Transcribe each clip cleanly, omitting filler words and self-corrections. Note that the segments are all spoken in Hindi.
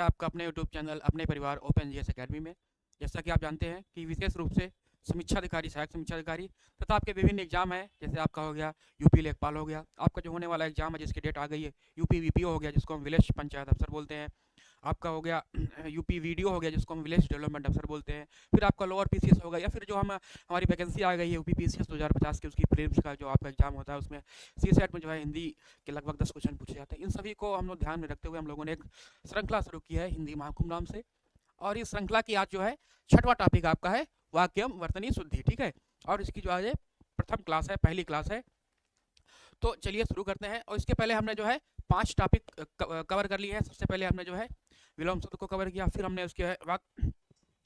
है आपका अपने यूट्यूब चैनल अपने परिवार ओपन जीएस अकेडमी में। जैसा कि आप जानते हैं कि विशेष रूप से समीक्षा अधिकारी, सहायक समीक्षा अधिकारी तथा आपके विभिन्न एग्जाम हैं। जैसे आपका हो गया यूपी लेखपाल हो गया, आपका जो होने वाला एग्जाम है जिसकी डेट आ गई है यूपी वीपीओ हो गया जिसको हम विलेज पंचायत अफसर बोलते हैं, आपका हो गया यूपी वीडियो हो गया जिसको हम विलेज डेवलपमेंट अफसर बोलते हैं, फिर आपका लोअर पीसीएस होगा, या फिर जो हमारी वैकेंसी आ गई है यूपी पीसीएस 2050 की, उसकी प्रीलिम्स का जो आपका एग्जाम होता है उसमें सीसेट में जो है हिंदी के लगभग 10 क्वेश्चन पूछे जाते हैं। इन सभी को हम लोग ध्यान में रखते हुए हम लोगों ने एक श्रृंखला शुरू की है हिंदी महाकुंभ नाम से, और इस श्रृंखला की आज जो है 6वां टॉपिक आपका है वाक्यम वर्तनी शुद्धि। ठीक है, और इसकी जो आज प्रथम क्लास है, पहली क्लास है। तो चलिए शुरू करते हैं। और इसके पहले हमने जो है 5 टॉपिक कवर कर लिए हैं। सबसे पहले हमने जो है विलोम शब्द को कवर किया, फिर हमने उसके बाद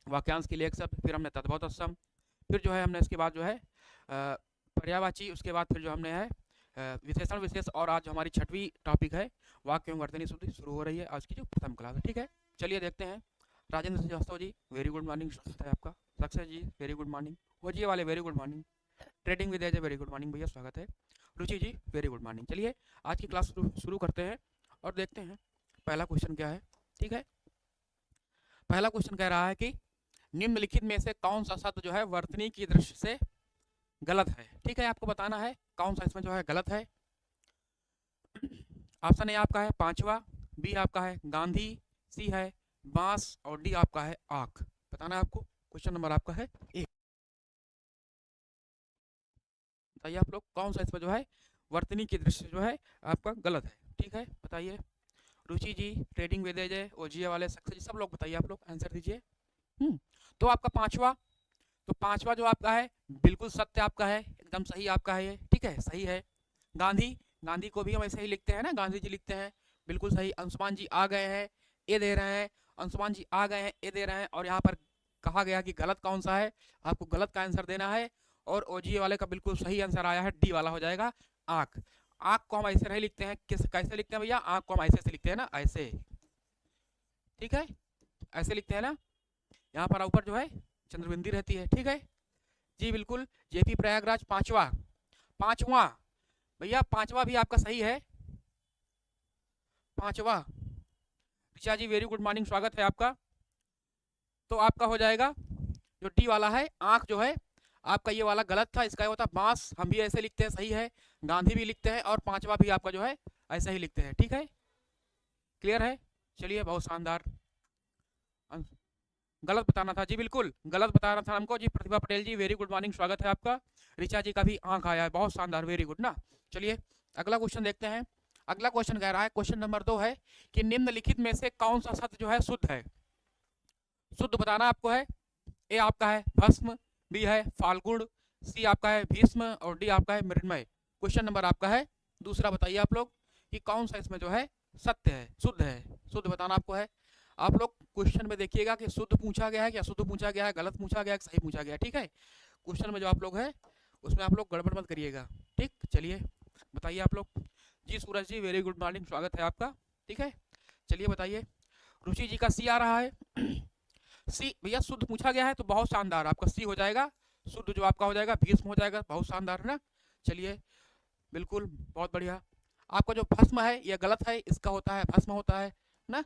वाक्यांश के लिए एक शब्द, फिर हमने तद्भव तत्सम, फिर जो है हमने इसके बाद जो है पर्यायवाची, उसके बाद फिर जो हमने है विशेषण विशेष, और आज हमारी 6वीं टॉपिक है वाक्य एवं वर्तनी शुद्धि शुरू हो रही है। आज की जो प्रथम क्लास है। ठीक है, चलिए देखते हैं। Rajendra Srivastava ji very good morning, स्वागत है आपका। सक्सेस जी वेरी गुड मॉर्निंग, ओजिए वाले very good morning, trading with AJ very good morning भैया, स्वागत है। रुचि जी वेरी गुड मॉर्निंग। चलिए आज की क्लास शुरू करते हैं और देखते हैं पहला क्वेश्चन क्या है। ठीक है, पहला क्वेश्चन कह रहा है कि निम्नलिखित में से कौन सा शब्द जो है वर्तनी की दृष्टि से गलत है। ठीक है, आपको बताना है कौन सा इसमें जो है गलत है। ऑप्शन ए आपका है 5वां, बी आपका है गांधी, सी है बांस, और डी आपका है आंख। बताना है आपको। क्वेश्चन नंबर आपका है 1। बताइए आप लोग कौन सा इसमें जो है वर्तनी की दृष्टि से जो है आपका गलत है। ठीक है, बताइए। रुचि जी, ट्रेडिंग विद एजे, ओजिए वाले, सक्सेस जी, सब लोग बताइए, आप लोग आंसर दीजिए। तो आपका पांचवा जो आपका है बिल्कुल सत्य आपका है, एकदम सही आपका है ये। ठीक है, सही है। गांधी को भी हम ऐसे ही लिखते हैं ना, गांधी जी लिखते हैं, बिल्कुल सही। अंशुमान जी आ गए हैं, ए दे रहे हैं, अंशुमान जी आ गए हैं, ए दे रहे हैं, और यहाँ पर कहा गया कि गलत कौन सा है, आपको गलत का आंसर देना है। और ओजीए वाले का बिल्कुल सही आंसर आया है, डी वाला हो जाएगा आंख। आंख को हम ऐसे नहीं लिखते हैं, कैसे लिखते हैं भैया, आंख को हम ऐसे लिखते हैं ना, ऐसे। ठीक है, ऐसे लिखते हैं ना, यहाँ पर ऊपर जो है चंद्रबिंदी रहती है। ठीक है जी, बिल्कुल। जेपी प्रयागराज पांचवा भैया, पांचवा भी आपका सही है, पांचवा। ऋचा जी वेरी गुड मॉर्निंग, स्वागत है आपका। तो आपका हो जाएगा जो डी वाला है आंख, जो है आपका ये वाला गलत था, इसका होता बांस, हम भी ऐसे लिखते हैं, सही है। गांधी भी लिखते हैं, और पांचवा भी आपका जो है ऐसे ही लिखते हैं। ठीक है, क्लियर है। चलिए, बहुत शानदार। गलत बताना था जी, बिल्कुल गलत बताना था हमको जी। प्रतिभा पटेल जी वेरी गुड मॉर्निंग, स्वागत है आपका। ऋचा जी का भी आंख आया है, बहुत शानदार, वेरी गुड ना। चलिए अगला क्वेश्चन देखते हैं। अगला क्वेश्चन कह रहा है, क्वेश्चन नंबर 2 है कि निम्नलिखित में से कौन सा शब्द जो है शुद्ध है। शुद्ध बताना आपको है। ए आपका है भस्म, बी है फाल्गुन, सी आपका है भीष्म, और डी आपका है मृण्मय। क्वेश्चन नंबर आपका है दूसरा। बताइए आप लोग कि कौन सा इसमें जो है सत्य है, शुद्ध है। शुद्ध बताना आपको है। आप लोग क्वेश्चन में देखिएगा कि शुद्ध पूछा गया है कि अशुद्ध पूछा गया है, गलत पूछा गया है कि सही पूछा गया है। ठीक है, क्वेश्चन में जो आप लोग है उसमें आप लोग गड़बड़ मत करिएगा। ठीक, चलिए बताइए आप लोग। जी सूरज जी वेरी गुड मॉर्निंग, स्वागत है आपका। ठीक है, चलिए बताइए। रुचि जी का सी आ रहा है। सी भैया शुद्ध पूछा गया है तो बहुत शानदार, आपका सी हो जाएगा। शुद्ध जो आपका हो जाएगा भीष्म हो जाएगा, बहुत शानदार है ना। चलिए बिल्कुल, बहुत बढ़िया। आपका जो भस्म है यह गलत है, इसका होता है भस्म होता है ना,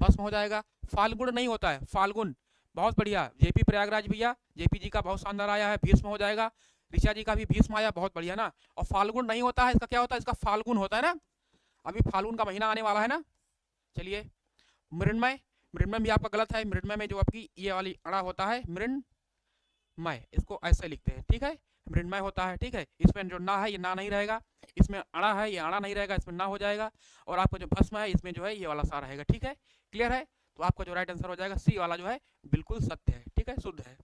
भस्म हो जाएगा। फाल्गुन नहीं होता है, फाल्गुन, बहुत बढ़िया। जेपी प्रयागराज भैया, जेपी जी का बहुत शानदार आया है, भीष्म हो जाएगा। ऋचा जी का भी भीष्म आया, बहुत बढ़िया ना। और फाल्गुन नहीं होता है, इसका क्या होता है, इसका फाल्गुन होता है ना, अभी फाल्गुन का महीना आने वाला है ना। चलिए मृण्मय, मृण्मय भी आपका गलत है। मृण्मय में जो आपकी ये वाली अड़ा होता है मृण्मय, इसको ऐसे लिखते हैं। ठीक है, मृण्मय होता है। ठीक है, इसमें जो ना है ये ना नहीं रहेगा, इसमें अड़ा है ये अड़ा नहीं रहेगा, इसमें ना हो जाएगा। और आपका जो भस्म है इसमें जो है ये वाला सा रहेगा। ठीक है, क्लियर है। तो आपका जो राइट आंसर हो जाएगा सी वाला जो है बिल्कुल सत्य है। ठीक है, शुद्ध है,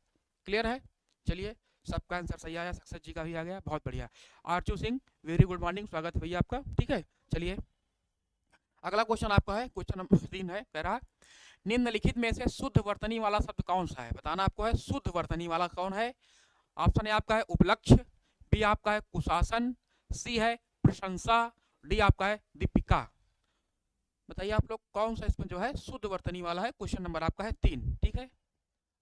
क्लियर है। चलिए सबका आंसर सही आया, सक्सेस जी का भी आ गया, बहुत बढ़िया। आरचू सिंह वेरी गुड मॉर्निंग, स्वागत है भैया आपका। ठीक है, चलिए अगला क्वेश्चन आपका है, क्वेश्चन नंबर 3 है, कह रहा निम्नलिखित में से शुद्ध वर्तनी वाला शब्द कौन सा है। बताना आपको है शुद्ध वर्तनी वाला कौन है। ऑप्शन ए आपका है उपलक्ष्य, बी आपका है कुशासन, सी है प्रशंसा, डी आपका है दीपिका। बताइए आप लोग कौन सा इसमें जो है शुद्ध वर्तनी वाला है। क्वेश्चन नंबर आपका है 3। ठीक है,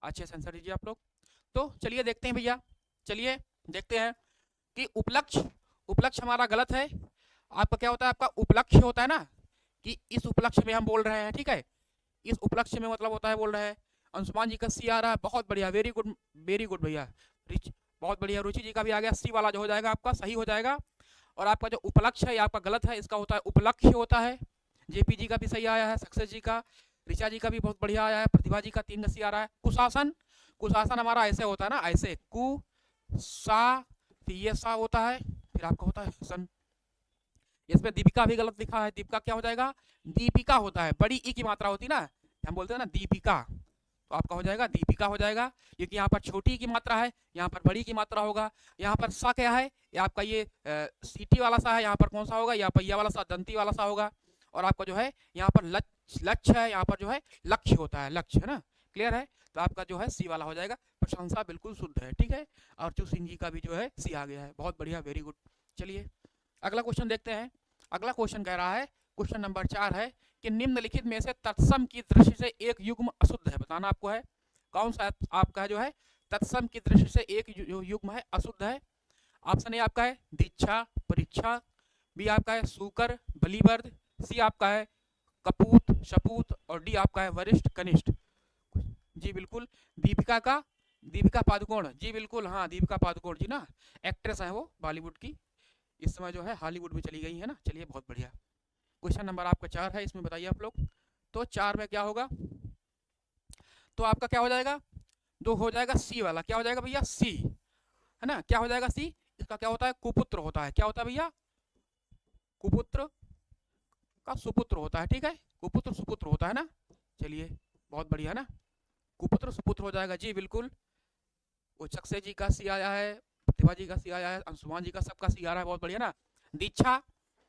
अच्छे से आंसर दीजिए आप लोग। तो चलिए देखते हैं भैया, चलिए देखते हैं कि उपलक्ष्य हमारा गलत है। आपका क्या होता है, आपका उपलक्ष्य होता है ना, कि इस उपलक्ष्य में हम बोल रहे हैं। ठीक है, इस उपलक्ष्य में मतलब होता है बोल रहा है। अंशुमान जी का सी आ रहा है, बहुत बढ़िया, वेरी गुड भैया। बहुत बढ़िया। रुचि जी का भी आ गया, सी वाला जो हो जाएगा आपका सही हो जाएगा। और आपका जो उपलक्ष्य है ये आपका गलत है, इसका होता है उपलक्ष्य होता है। जेपी जी का भी सही आया है, सक्सेस जी का, ऋचा जी का भी बहुत बढ़िया आया है, प्रतिभा जी का 3 का सी आ रहा है। कुशासन, कुशासन हमारा ऐसे होता है ना, ऐसे कु सा, ये सा होता है, फिर आपका होता है सन। इसमें दीपिका भी गलत लिखा है, दीपिका क्या हो जाएगा, दीपिका होता है, बड़ी ई की मात्रा होती है ना, हम बोलते हैं ना दीपिका, तो आपका हो जाएगा दीपिका हो जाएगा, क्योंकि यहाँ पर छोटी की मात्रा है, यहाँ पर बड़ी की मात्रा होगा। यहाँ पर सा क्या है, ये आपका ये सीटी वाला सा है, यहाँ पर कौन सा होगा, यहाँ पहिया वाला सा, दंती वाला सा होगा। और आपका जो है यहाँ पर लक्ष्य है, यहाँ पर जो है लक्ष्य होता है, लक्ष्य है ना, क्लियर है। तो आपका जो है सी वाला हो जाएगा, प्रशंसा बिल्कुल शुद्ध है, ठीक है। अर्चू सिंह जी का भी जो है सी आ गया है, बहुत बढ़िया, वेरी गुड। चलिए अगला क्वेश्चन देखते हैं। अगला क्वेश्चन कह रहा है, क्वेश्चन नंबर 4 है कि निम्नलिखित में से तत्सम की दृष्टि से एक युग्म अशुद्ध है, बताना आपको है कौन सा आपका जो है तत्सम की दृष्टि से एक युग्म है अशुद्ध है। ऑप्शन ए आपका है दीक्षा, परीक्षा, बी आपका है सूकर, बलिवर्द, सी आपका है कपूत, शपूत, और डी आपका है वरिष्ठ, कनिष्ठ। जी बिल्कुल, दीपिका पादुकोण, जी बिल्कुल, हाँ दीपिका पादुकोण जी ना, एक्ट्रेस है वो बॉलीवुड की, इस समय जो है हॉलीवुड में चली गई है ना। चलिए बहुत बढ़िया। क्वेश्चन नंबर आपका 4 है, इसमें बताइए आप लोग, तो 4 में क्या होगा, तो आपका क्या हो जाएगा, दो हो जाएगा सी वाला, क्या हो जाएगा भैया, सी है ना, क्या हो जाएगा सी। इसका क्या होता है, कुपुत्र होता है, क्या होता है भैया, कुपुत्र का सुपुत्र होता है, ठीक है, कुपुत्र सुपुत्र होता है ना। चलिए बहुत बढ़िया ना, कुपुत्र सुपुत्र हो जाएगा, जी बिल्कुल। वो सक्सेस जी का सी आया है, प्रतिभा जी का सी आया है, अंशुमान जी का सबका सी आ रहा है, बहुत बढ़िया ना। दीक्षा,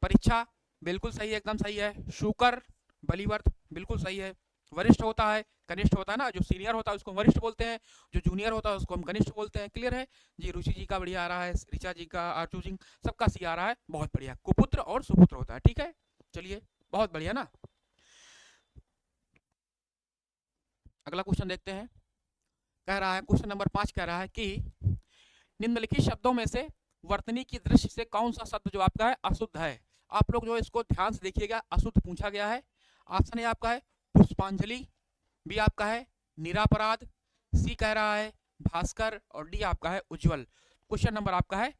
परीक्षा बिल्कुल सही है, एकदम सही है। शुकर, बलिवर्त बिल्कुल सही है। वरिष्ठ होता है, कनिष्ठ होता है ना, जो सीनियर होता है उसको वरिष्ठ बोलते हैं, जो जूनियर होता है उसको हम कनिष्ठ बोलते हैं, क्लियर है जी। रुचि जी का बढ़िया आ रहा है, ऋचा जी का, आरचू जी सबका सी आ रहा है, बहुत बढ़िया, कुपुत्र और सुपुत्र होता है, ठीक है। चलिए बहुत बढ़िया ना। अगला क्वेश्चन देखते हैं, कह रहा है क्वेश्चन नंबर 5 कह रहा है कि निम्नलिखित शब्दों में से वर्तनी की दृष्टि से कौन सा शब्द जो आपका है अशुद्ध है। आप लोग जो इसको ध्यान से देखिएगा, अशुद्ध पूछा गया है। ऑप्शन ए आपका है पुष्पांजलि, बी आपका है निरापराध, सी कह रहा है भास्कर, और डी आपका है उज्जवल। क्वेश्चन नंबर आपका है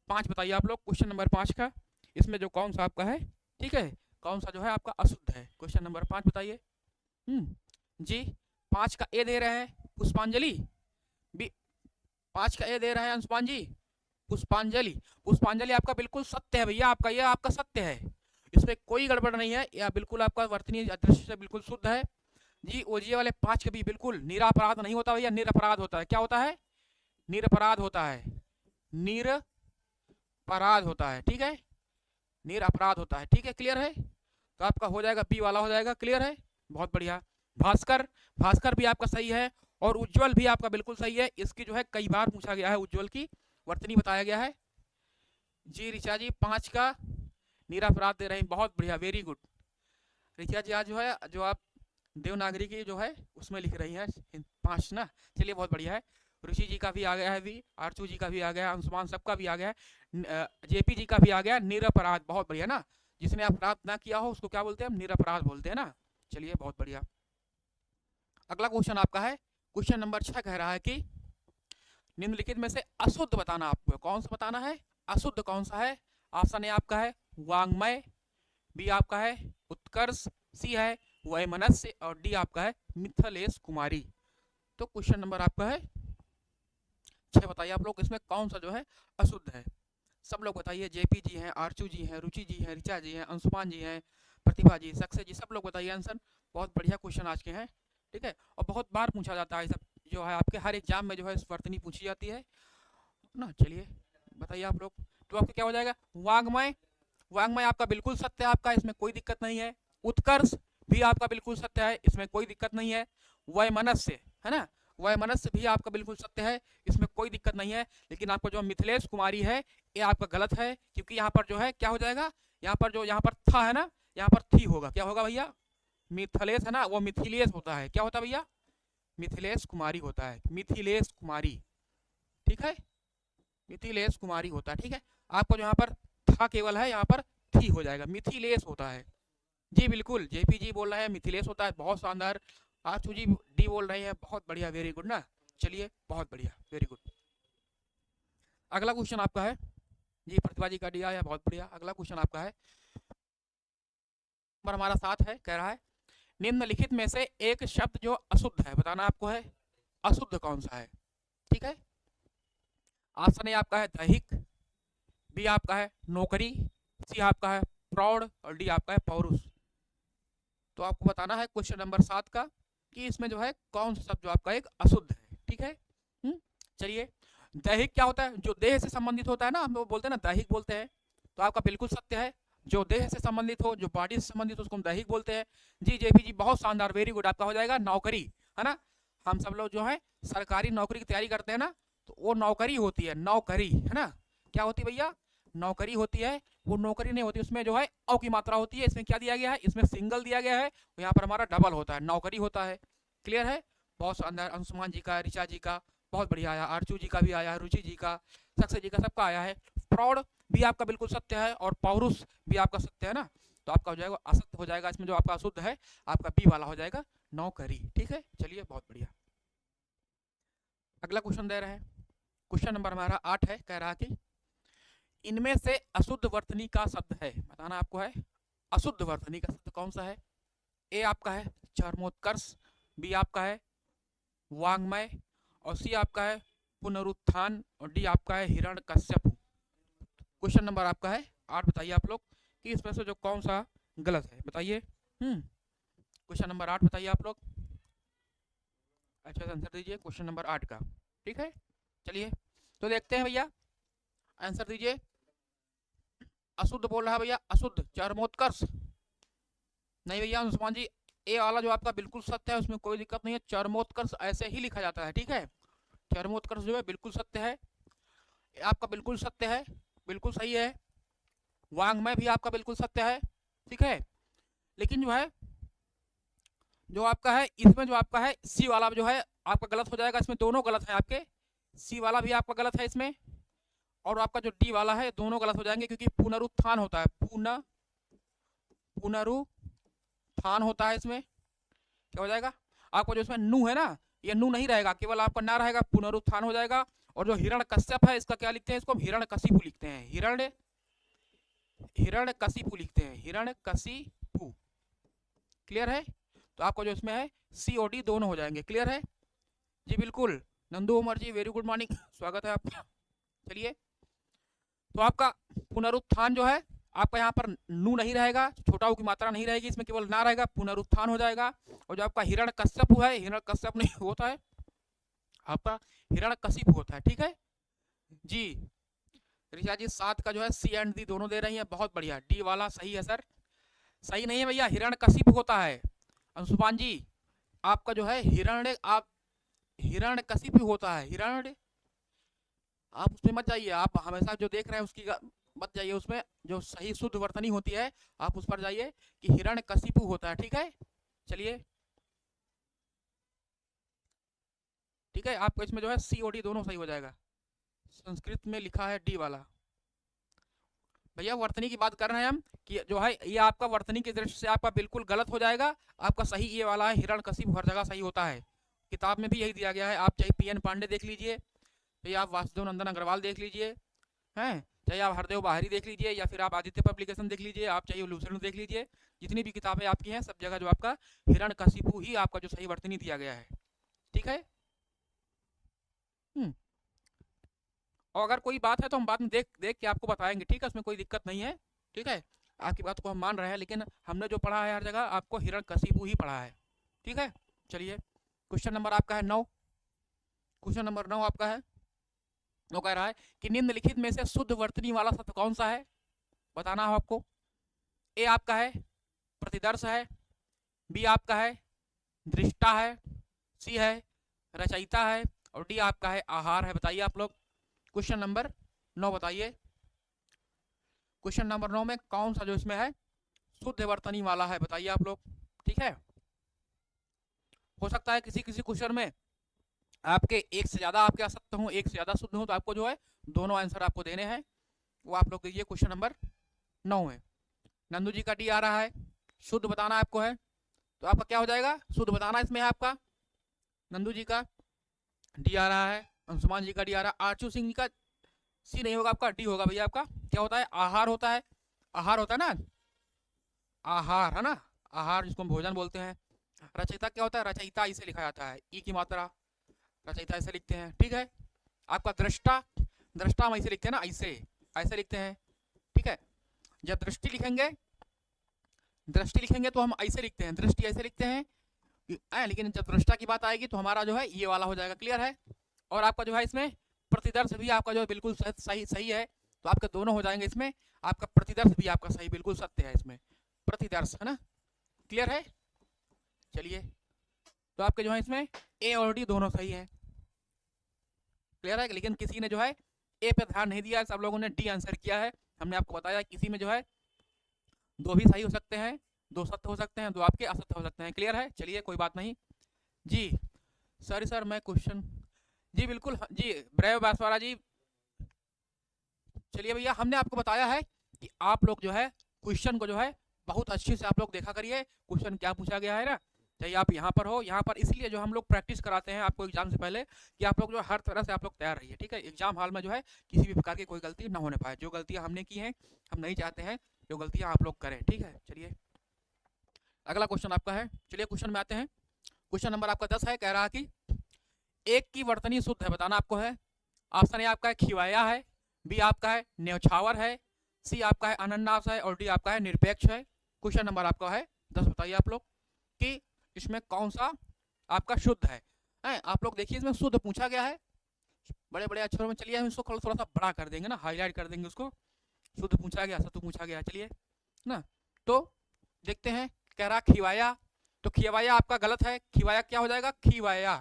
5, बताइए आप लोग क्वेश्चन नंबर 5 का, इसमें जो कौन सा आपका है, ठीक है, कौन सा जो है आपका अशुद्ध है। क्वेश्चन नंबर 5 बताइए। जी 5 का ए दे रहे हैं पुष्पांजलि, बी 5 का ए दे रहे हैं अंशुमान जी पुष्पांजलि, पुष्पांजलि आपका बिल्कुल सत्य है भैया, आपका ये आपका सत्य है, इसमें कोई गड़बड़ नहीं है, या बिल्कुल आपका वर्तनीय दृष्टि से बिल्कुल शुद्ध है जी। ओजीए वाले 5 का भी बिल्कुल निरापराध नहीं होता भैया, निरपराध होता है, क्या होता है, निरपराध होता है, निरपराध होता है, ठीक है, निरपराध होता है, ठीक है, क्लियर है। तो आपका हो जाएगा बी वाला हो जाएगा, क्लियर है, बहुत बढ़िया। भास्कर, भास्कर भी आपका सही है, और उज्जवल भी आपका बिल्कुल सही है, इसकी जो है कई बार पूछा गया है, उज्जवल की वर्तनी बताया गया है जी। ऋचा जी 5 का निरपराध दे रहे हैं, बहुत बढ़िया, वेरी गुड। ऋचा जी आज जो है जो आप देवनागरी की जो है उसमें लिख रही है 5 ना, चलिए बहुत बढ़िया है। ऋषि जी का भी आ गया है, भी आरचू जी का भी आ गया, अंशुमान सबका भी आ गया है, जेपी जी का भी आ गया, निरपराध, बहुत बढ़िया ना, जिसने अपराध ना किया हो उसको क्या बोलते हैं, हम निरपराध बोलते हैं ना। चलिए बहुत बढ़िया। अगला क्वेश्चन आपका है, क्वेश्चन नंबर 6 कह रहा है कि निम्नलिखित में से अशुद्ध बताना, आपको कौन सा बताना है, अशुद्ध कौन सा है। ऑप्शन ए आपका है वांग्मय, बी आपका है उत्कर्ष, सी है वैमनस्य, और डी आपका है मिथिलेश कुमारी। तो क्वेश्चन नंबर आपका है 6, बताइए आप लोग इसमें कौन सा जो है अशुद्ध है। सब लोग बताइए, जेपी जी हैं, आरचू जी हैं, रुचि जी हैं, ऋचा जी हैं, अंशुमान जी हैं, प्रतिभा जी, सक्सेस जी, सब लोग बताइए आंसर। बहुत बढ़िया क्वेश्चन आज के हैं, ठीक है, और बहुत बार पूछा जाता है, सब जो है आपके हर एग्जाम में जो है वर्तनी पूछी जाती है ना। चलिए बताइए आप लोग, तो आपका क्या हो जाएगा, वांग्मय, वांग्मय आपका बिल्कुल सत्य है, आपका इसमें कोई दिक्कत नहीं है। उत्कर्ष भी आपका बिल्कुल सत्य है, इसमें कोई दिक्कत नहीं है। वैमनस्य है ना, वैमनस्य भी आपका बिल्कुल सत्य है, इसमें कोई दिक्कत नहीं है। लेकिन आपका जो मिथिलेश कुमारी है ये आपका गलत है, क्योंकि यहाँ पर जो है क्या हो जाएगा, यहाँ पर जो यहाँ पर था है ना, यहाँ पर थी होगा, क्या होगा भैया, मिथिलेश है ना, वो मिथिलेश होता है, क्या होता है भैया, मिथिलेश कुमारी होता है, मिथिलेश कुमारी, ठीक है, मिथिलेश कुमारी होता है, ठीक है। आपको जो यहाँ पर था केवल है, यहाँ पर थी हो जाएगा, मिथिलेश होता है, जी बिल्कुल, जेपी जी बोल रहे हैं मिथिलेश होता है, बहुत शानदार। आशु जी डी बोल रहे हैं, बहुत बढ़िया, वेरी गुड ना। चलिए बहुत बढ़िया, वेरी गुड। अगला क्वेश्चन आपका है जी, प्रतिभा जी का डी आया, बहुत बढ़िया। अगला क्वेश्चन आपका है, नंबर हमारा 7 है, कह रहा है निम्नलिखित में से एक शब्द जो अशुद्ध है, बताना आपको है अशुद्ध कौन सा है। ठीक है, ऑप्शन ए आपका है दैहिक, बी आपका है नौकरी, सी आपका है प्रौढ़ और डी आपका है पौरुष। तो आपको बताना है क्वेश्चन नंबर 7 का कि इसमें जो है कौन सा शब्द जो आपका एक अशुद्ध है। ठीक है, चलिए। दैहिक क्या होता है, जो देह से संबंधित होता है ना, हम लोग बोलते हैं ना दैहिक बोलते हैं, तो आपका बिल्कुल सत्य है। जो देह से संबंधित हो, जो बॉडी से संबंधित हो, उसको हम दैहिक बोलते हैं। जी जेपी जी बहुत शानदार, वेरी गुड। आपका हो जाएगा नौकरी, है ना। हम सब लोग जो है सरकारी नौकरी की तैयारी करते हैं ना, तो वो नौकरी होती है, नौकरी, है ना। क्या होती है भैया, नौकरी होती है। वो नौकरी नहीं होती, उसमें जो है औ की मात्रा होती है। इसमें क्या दिया गया है, इसमें सिंगल दिया गया है, यहाँ पर हमारा डबल होता है, नौकरी होता है। क्लियर है, बहुत शानदार। अंशुमान जी का, ऋचा जी का बहुत बढ़िया आया, आरचू जी का भी आया, रुचि जी का, सक्सेस जी का, सबका आया है। प्रौढ़ भी आपका बिल्कुल सत्य है और पौरुष भी आपका सत्य है ना। तो आपका हो जाएगा असत्य हो जाएगा, इसमें जो आपका अशुद्ध है आपका बी वाला हो जाएगा नौकरी। ठीक है, चलिए बहुत बढ़िया। अगला क्वेश्चन दे रहे हैं, क्वेश्चन नंबर हमारा 8 है, कह रहा कि इनमें से अशुद्ध वर्तनी का शब्द है, बताना आपको है अशुद्ध वर्तनी का शब्द कौन सा है। ए आपका है चरमोत्कर्ष, बी आपका है वांग्मय और सी आपका है पुनरुत्थान और डी आपका है हिरण्यकश्यप। क्वेश्चन नंबर आपका है 8, बताइए आप लोग कि इसमें से जो कौन सा गलत है, बताइए। क्वेश्चन नंबर 8 बताइए आप लोग, अच्छा आंसर दीजिए क्वेश्चन नंबर 8 का। ठीक है, चलिए तो देखते हैं भैया, आंसर दीजिए। अशुद्ध बोल रहा है भैया, अशुद्ध चरमोत्कर्ष नहीं भैया अंशुमान जी, ए वाला जो आपका बिल्कुल सत्य है, उसमें कोई दिक्कत नहीं है। चरमोत्कर्ष ऐसे ही लिखा जाता है, ठीक है। चरमोत्कर्ष जो है बिल्कुल सत्य है, आपका बिल्कुल सत्य है, बिल्कुल सही है। वांग्मय भी आपका बिल्कुल सत्य है, ठीक है। लेकिन जो है जो आपका है इसमें जो आपका है सी वाला जो है आपका गलत हो जाएगा, इसमें दोनों गलत है आपके। सी वाला भी आपका गलत है इसमें, और आपका जो डी वाला है दोनों गलत हो जाएंगे, क्योंकि पुनरुत्थान होता है, पुनरुत्थान होता है इसमें। क्या हो जाएगा आपका जो इसमें नू है ना, ये नू नहीं रहेगा, केवल आपका ना रहेगा, पुनरुत्थान हो जाएगा। और जो हिरण्यकश्यप है इसका क्या लिखते हैं, इसको हम हिरण्यकशिपु लिखते हैं, हिरण्यकशिपु लिखते हैं, हिरण्यकशिपु। क्लियर है, तो आपको जो इसमें है सी और डी दोनों हो जाएंगे। क्लियर है जी, बिल्कुल। नंदू उमर जी वेरी गुड मॉर्निंग, स्वागत है आपका। चलिए तो आपका पुनरुत्थान जो है आपका यहाँ पर नू नहीं रहेगा, छोटा ऊ की मात्रा नहीं रहेगी, इसमें केवल ना रहेगा, पुनरुत्थान हो जाएगा। और जो आपका हिरण्यकश्यप है, हिरण्यकश्यप नहीं होता है आपका, हिरण्यकशिपु होता है। ठीक है जी, ऋचा जी 7 का जो है सी एंड डी दोनों दे रही है, बहुत बढ़िया। डी वाला सही है सर, सही नहीं है भैया, हिरण्यकशिपु होता है। अंशुमान जी आपका जो है हिरण्यकशिपु होता है, हिरण्य, आप उसमें मत जाइए, आप हमेशा जो देख रहे हैं उसकी मत जाइए, उसमें जो सही शुद्ध वर्तनी होती है आप उस पर जाइए कि हिरण्यकशिपु होता है। ठीक है, चलिए ठीक है, आपको इसमें जो है सी और डी दोनों सही हो जाएगा। संस्कृत में लिखा है डी वाला। भैया वर्तनी की बात कर रहे हैं हम कि जो है ये आपका वर्तनी की दृष्टि से आपका बिल्कुल गलत हो जाएगा। आपका सही ये वाला है, हिरण्यकशिपु हर जगह सही होता है, किताब में भी यही दिया गया है। आप चाहे पीएन पांडे देख लीजिए, चाहे आप वासुदेव नंदन अग्रवाल देख लीजिए, हैं, चाहे आप हरदेव बाहरी देख लीजिए, या फिर आप आदित्य पब्लिकेशन देख लीजिए, आप चाहे लूसेंट देख लीजिए, जितनी भी किताबें आपकी हैं सब जगह जो आपका हिरण्यकशिपु ही आपका जो सही वर्तनी दिया गया है। ठीक है, और अगर कोई बात है तो हम बाद में देख के आपको बताएंगे, ठीक है, उसमें कोई दिक्कत नहीं है। ठीक है, आपकी बात को हम मान रहे हैं, लेकिन हमने जो पढ़ा है हर जगह आपको हिरण्यकशिपु ही पढ़ा है। ठीक है, चलिए क्वेश्चन नंबर आपका है 9, क्वेश्चन नंबर 9 आपका है, वो कह रहा है कि निम्नलिखित में से शुद्ध वर्तनी वाला शब्द कौन सा है, बताना हो आपको। ए आपका है प्रतिदर्श है, बी आपका है दृष्टा है, सी है रचयिता है और डी आपका है आहार है। बताइए आप लोग, क्वेश्चन नंबर 9 बताइए, क्वेश्चन नंबर 9 में कौन सा जो इसमें है शुद्ध वर्तनी वाला है, बताइए आप लोग। ठीक है, हो सकता है किसी किसी क्वेश्चन में आपके एक से ज्यादा आपके असत्य हो, एक से ज्यादा शुद्ध हो, तो आपको जो है दोनों आंसर आपको देने हैं, वो आप लोग दीजिए। क्वेश्चन नंबर 9 में नंदू जी का डी आ रहा है, शुद्ध बताना आपको है, तो आपका क्या हो जाएगा, शुद्ध बताना इसमें है आपका। नंदू जी का डी आ रहा है, अंशुमान जी का डी आ रहा है, आरचू सिंह जी का सी नहीं होगा, आपका डी होगा भैया। आपका क्या होता है, आहार होता है, आहार होता है ना, आहार है ना, आहार जिसको हम भोजन बोलते हैं। रचयिता क्या होता है, रचयिता इसे लिखा जाता है, ई की मात्रा, रचयिता ऐसे लिखते हैं, ठीक है। आपका दृष्टा, दृष्टा हम ऐसे लिखते हैं ना, ऐसे ऐसे लिखते हैं, ठीक है। जब दृष्टि लिखेंगे, दृष्टि लिखेंगे तो हम ऐसे लिखते हैं, दृष्टि ऐसे लिखते हैं, लेकिन जब दृष्टा की बात आएगी तो हमारा जो है ये वाला हो जाएगा, क्लियर है। और आपका जो है इसमें प्रतिदर्श भी आपका जो है बिल्कुल सही सही है, तो आपके दोनों हो जाएंगे इसमें। आपका प्रतिदर्श भी आपका सही बिल्कुल सत्य है इसमें, प्रतिदर्श है ना, क्लियर है। चलिए, तो आपके जो है इसमें ए और डी दोनों सही है, क्लियर है। लेकिन किसी ने जो है ए पे ध्यान नहीं दिया, सब लोगों ने डी आंसर किया है। हमने आपको बताया किसी में जो है दो भी सही हो सकते हैं, दो सत्य हो सकते हैं, दो आपके असत्य हो सकते हैं, क्लियर है। चलिए कोई बात नहीं जी। सर मैं क्वेश्चन जी बिल्कुल जी, ब्रेव बांसवाड़ा जी। चलिए भैया, हमने आपको बताया है कि आप लोग जो है क्वेश्चन को जो है बहुत अच्छे से आप लोग देखा करिए, क्वेश्चन क्या पूछा गया है ना। चाहे आप यहाँ पर हो, यहाँ पर इसलिए जो हम लोग प्रैक्टिस कराते हैं आपको एग्जाम से पहले, कि आप लोग जो हर तरह से आप लोग तैयार रहिए, ठीक है। एग्जाम हॉल में जो है किसी भी प्रकार की कोई गलती ना होने पाए, जो गलतियाँ हमने की हैं हम नहीं चाहते हैं जो गलतियाँ आप लोग करें, ठीक है। चलिए अगला क्वेश्चन आपका है, चलिए क्वेश्चन में आते हैं। क्वेश्चन नंबर आपका 10 है, कह रहा कि एक की वर्तनी शुद्ध है, बताना आपको है। ऑप्शन ए आपका है खिवाया है, बी आपका है न्यौछावर है, सी आपका है अनन्नास है, और डी आपका है निरपेक्ष है। क्वेश्चन नंबर आपका है 10, बताइए आप लोग कि इसमें कौन सा आपका शुद्ध है। आप लोग देखिए इसमें शुद्ध पूछा गया है बड़े बड़े अक्षरों में। चलिए हम इसको थोड़ा सा बड़ा कर देंगे ना, हाईलाइट कर देंगे उसको। शुद्ध पूछा गया, सत्य पूछा गया, चलिए ना। तो देखते हैं, कह रहा खिवाया, तो खिवाया आपका गलत है। खिवाया क्या हो जाएगा, खिवाया,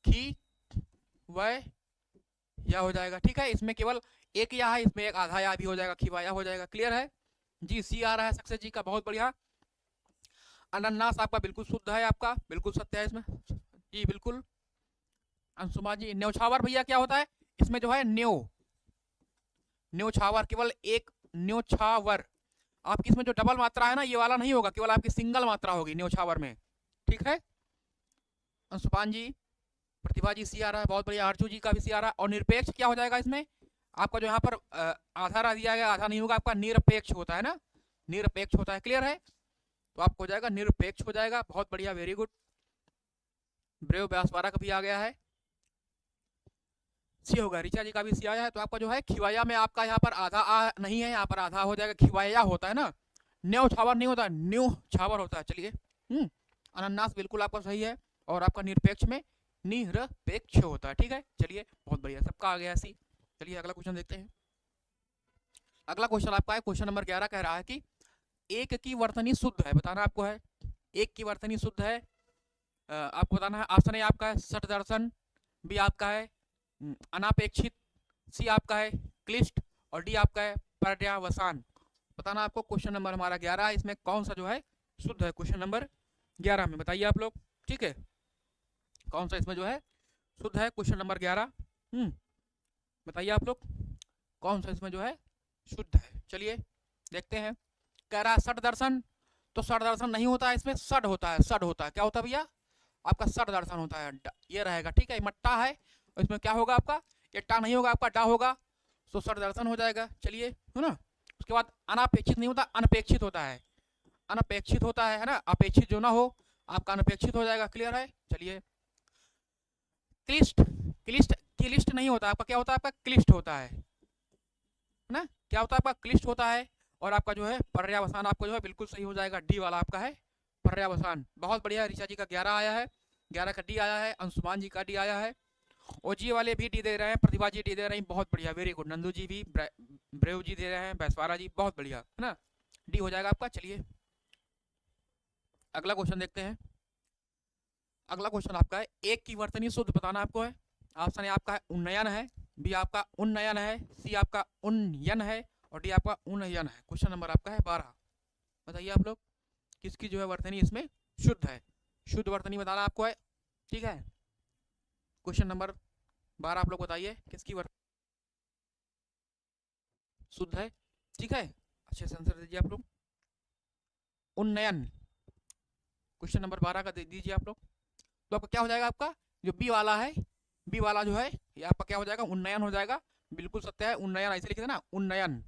खी वय या हो जाएगा, ठीक है। इसमें केवल एक या है, इसमें एक आधा या भी हो जाएगा, खिवाया हो जाएगा, क्लियर है जी। सी आ रहा है सक्सेस जी का, बहुत बढ़िया। अनन्नास आपका बिल्कुल शुद्ध है, आपका बिल्कुल सत्य है इसमें जी, बिल्कुल। अंशुमा जी न्यौछावर भैया क्या होता है, इसमें जो है न्यौछावर, केवल एक न्यौछावर। आपकी इसमें जो डबल मात्रा है ना, ये वाला नहीं होगा, केवल आपकी सिंगल मात्रा होगी न्यौछावर में, ठीक है। अंशुपान जी, प्रतिभा जी सी आ रहा है, बहुत बढ़िया। आरचू जी का भी सी आ रहा है। और निरपेक्ष क्या हो जाएगा इसमें, आपका जो यहाँ पर आधा दिया गया, आधा नहीं होगा, आपका निरपेक्ष होता है ना, निरपेक्ष होता है, क्लियर है। तो आपको हो जाएगा निरपेक्ष हो जाएगा, बहुत बढ़िया, वेरी गुड। ब्रेव व्यासवारा का भी आ गया है, सी होगा। ऋचा जी का भी सी आया है। तो आपका जो है खिवाया में आपका यहाँ पर आधा आ नहीं है, यहाँ पर आधा हो जाएगा, खिवाया होता है ना, न्यौ छावर नहीं होता, न्यू छावर होता है। चलिए अनन्नास बिल्कुल आपका सही है, और आपका निरपेक्ष में निरपेक्ष होता है, ठीक है। चलिए बहुत बढ़िया, सबका आ गया सी। चलिए अगला क्वेश्चन देखते हैं। अगला क्वेश्चन आपका है, क्वेश्चन नंबर 11, कह रहा है कि एक की वर्तनी शुद्ध है, बताना आपको है। एक की वर्तनी शुद्ध है, आपको बताना है। ऑप्शन ए आपका है सठ दर्शन, बी आपका है अनापेक्षित, सी आपका है क्लिष्ट, और डी आपका है पर्यावसान। बताना आपको। क्वेश्चन नंबर हमारा 11 है, इसमें कौन सा जो है शुद्ध है, क्वेश्चन नंबर 11 में बताइए आप लोग, ठीक है। कौन सा इसमें जो है शुद्ध है, क्वेश्चन नंबर 11 बताइए आप लोग, कौन सा इसमें जो है शुद्ध है। चलिए देखते हैं। कह रहा है सठ दर्शन, तो सठ दर्शन नहीं होता है, इसमें सड होता है। सड होता है, क्या होता है भैया, आपका सड दर्शन होता है, ये रहेगा, ठीक है। मट्टा है, और इसमें क्या होगा आपका, ये टा नहीं होगा, आपका डा होगा, तो सड दर्शन हो जाएगा। चलिए है ना। उसके बाद अनापेक्षित नहीं होता, अनपेक्षित होता है, अनपेक्षित होता है ना, अपेक्षित जो ना हो आपका अनपेक्षित हो जाएगा, क्लियर है। चलिए क्लिष्ट, क्लिष्ट, क्लिष्ट नहीं होता आपका, क्या होता है आपका क्लिष्ट होता है ना, क्या होता है आपका क्लिष्ट होता है। और आपका जो है पर्यावसान आपको जो है बिल्कुल सही हो जाएगा, डी वाला आपका है पर्यावसान, बहुत बढ़िया। ऋचा जी का 11 आया है, 11 का डी आया है, अंशुमान जी का डी आया है, और जी वाले भी डी दे रहे हैं, प्रतिभा जी डी दे रहे हैं, बहुत बढ़िया, वेरी गुड। नंदू जी भी, ब्रेव जी दे रहे हैं, बैसवारा जी, बहुत बढ़िया है ना, डी हो जाएगा आपका। चलिए अगला क्वेश्चन देखते हैं। अगला क्वेश्चन आपका है, एक की वर्तनी शुद्ध बताना आपको है। ऑप्शन ए आपका है उन्नयन है, बी आपका उन्नयन है, सी आपका उन्नयन है, और डी आपका उन्नयन है। क्वेश्चन नंबर आपका है 12, बताइए आप लोग किसकी जो है वर्तनी इसमें शुद्ध है। शुद्ध वर्तनी बताना आपको है, ठीक है। क्वेश्चन नंबर 12 आप लोग बताइए किसकी वर्तनी शुद्ध है, ठीक है। अच्छे से आंसर दीजिए आप लोग। उन्नयन। क्वेश्चन नंबर 12 का दे दीजिए आप लोग। तो आपका क्या हो जाएगा, आपका जो बी वाला है, बी वाला जो है ये आपका क्या हो जाएगा, उन्नयन हो जाएगा। बिल्कुल सत्य है, उन्नयन ऐसे लिखे थे ना, उन्नयन।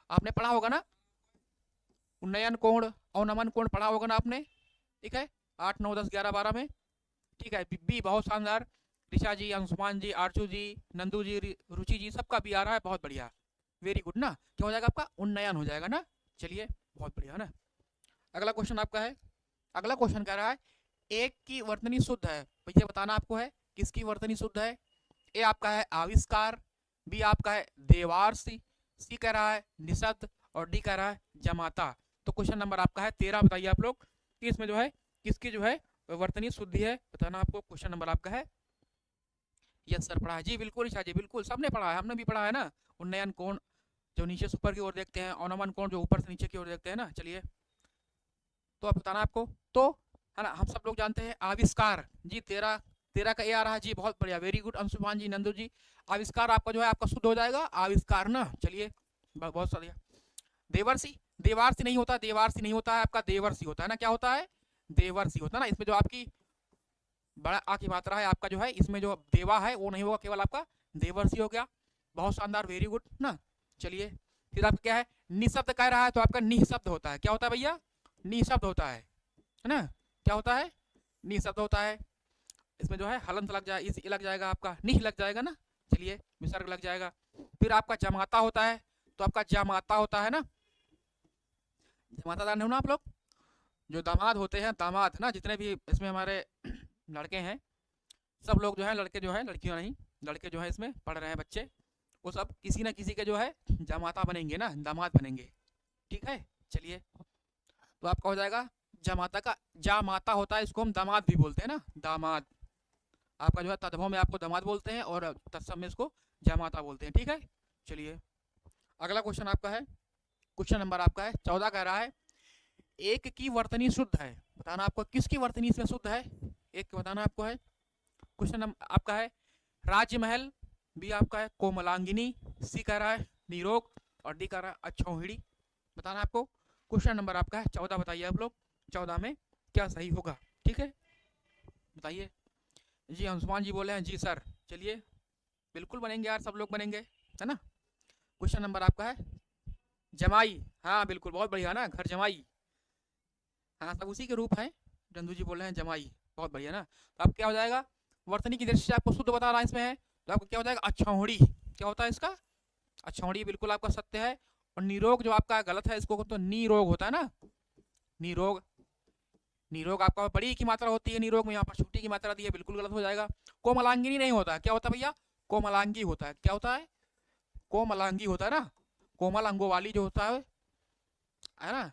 आपने पढ़ा होगा ना, उन्नयन कोण अवनमन कोण पढ़ा होगा ना आपने, ठीक है, 8 9 10 11 12 में, ठीक है। बी बहुत शानदार, ऋषा जी, अंशुमान जी, आरचू जी, नंदू जी, रुचि जी, सबका बी आ रहा है, बहुत बढ़िया, वेरी गुड ना। क्या हो जाएगा आपका, उन्नयन हो जाएगा ना। चलिए बहुत बढ़िया ना। अगला क्वेश्चन आपका है, अगला क्वेश्चन कह रहा है एक की वर्तनी शुद्ध है, भैया बताना आपको है किसकी वर्तनी शुद्ध है। ए आपका है आविष्कार, बी आपका है देवार्षि, सी कह रहा है निषद, और डी कह रहा है जमाता। तो क्वेश्चन नंबर आपका है 13, बताइए आप लोग कि इसमें जो है किसकी जो है वर्तनी शुद्धि है, बताना आपको। क्वेश्चन नंबर आपका है, यस सर पढ़ा है जी, बिल्कुल ईशा जी, बिल्कुल सबने पढ़ा है, हमने भी पढ़ा है ना। उन्नयन कोण जो नीचे से ऊपर की ओर देखते हैं, अवनमन कोण जो ऊपर से नीचे की ओर देखते हैं ना। चलिए तो अब बताना आपको, तो है ना, हम सब लोग जानते हैं आविष्कार जी, 13 13 का ए आ रहा है जी, बहुत बढ़िया, वेरी गुड अंशुमान जी, नंदू जी। आविष्कार आपका जो है आपका शुद्ध हो जाएगा, आविष्कार ना। चलिए बहुत बढ़िया। देवर्षि, देवार्षि नहीं होता, देवार्षि नहीं होता है आपका, देवर्षि होता है ना। क्या होता है, देवर्षि होता है ना। इसमें जो आपकी बड़ा आ की मात्रा है आपका जो है, इसमें जो देवा है वो नहीं होगा, केवल आपका देवर्षि हो गया, बहुत शानदार, वेरी गुड ना। चलिए फिर आपका क्या है, निशब्द कह रहा है, तो आपका निशब्द होता है, क्या होता है भैया, निशब्द होता है ना। क्या होता है, निशब्द होता है। इसमें जो है हलंत लग जाए, इस लग जाएगा आपका, निह लग जाएगा ना। चलिए विसर्ग लग जाएगा। फिर आपका जमाता होता है, तो आपका जमाता होता है ना, जमाता जान हो ना आप लोग, जो दामाद होते हैं, दामाद ना, जितने भी इसमें हमारे लड़के हैं, सब लोग जो है, लड़के जो है, लड़कियां नहीं, लड़के जो है इसमें पढ़ रहे हैं बच्चे, वो सब किसी ना किसी के जो है जमाता बनेंगे ना, दामाद बनेंगे, ठीक है। चलिए तो आपका हो जाएगा जमाता का, जामाता होता है, इसको हम दामाद भी बोलते हैं ना, दामाद। आपका जो है तद्भव में आपको दामाद बोलते हैं, और तत्सम में इसको जामाता बोलते हैं, ठीक है। चलिए अगला क्वेश्चन आपका है, क्वेश्चन नंबर आपका है 14, कह रहा है एक की वर्तनी शुद्ध है, बताना आपको किसकी वर्तनी इसमें शुद्ध है, एक बताना आपको है। क्वेश्चन नंबर आपका है राजमहल, बी आपका है कोमलांगिनी, सी कह रहा है निरोग, और डी कह रहा है अच्छौहिड़ी। बताना आपको। क्वेश्चन नंबर आपका है 14, बताइए आप लोग 14 में क्या सही होगा, ठीक है, बताइए जी। अंशुमान जी बोले हैं जी सर, चलिए बिल्कुल बनेंगे यार, सब लोग बनेंगे, है ना। क्वेश्चन नंबर आपका है जमाई, हाँ बिल्कुल, बहुत बढ़िया ना, घर जमाई, हाँ सब उसी के रूप हैं। रंधु जी बोल रहे हैं जमाई, बहुत बढ़िया ना। तो आप क्या हो जाएगा, वर्तनी की दृष्टि से आपको शुद्ध बता रहा है इसमें है, तो आपको क्या हो जाएगा, अच्छौड़ी। क्या होता है इसका, अच्छौड़ी, बिल्कुल आपका सत्य है। और निरोग जो आपका गलत है, इसको तो निरोग होता है ना, निरोग, निरोग आपका बड़ी की मात्रा होती है निरोग में, यहाँ पर छोटी की मात्रा दी है, बिल्कुल गलत हो जाएगा। कोमलांगिनी नहीं होता, क्या होता है भैया, कोमलांगी होता है। क्या होता है, कोमलांगी होता है ना, कोमल अंगों वाली जो होता है ना,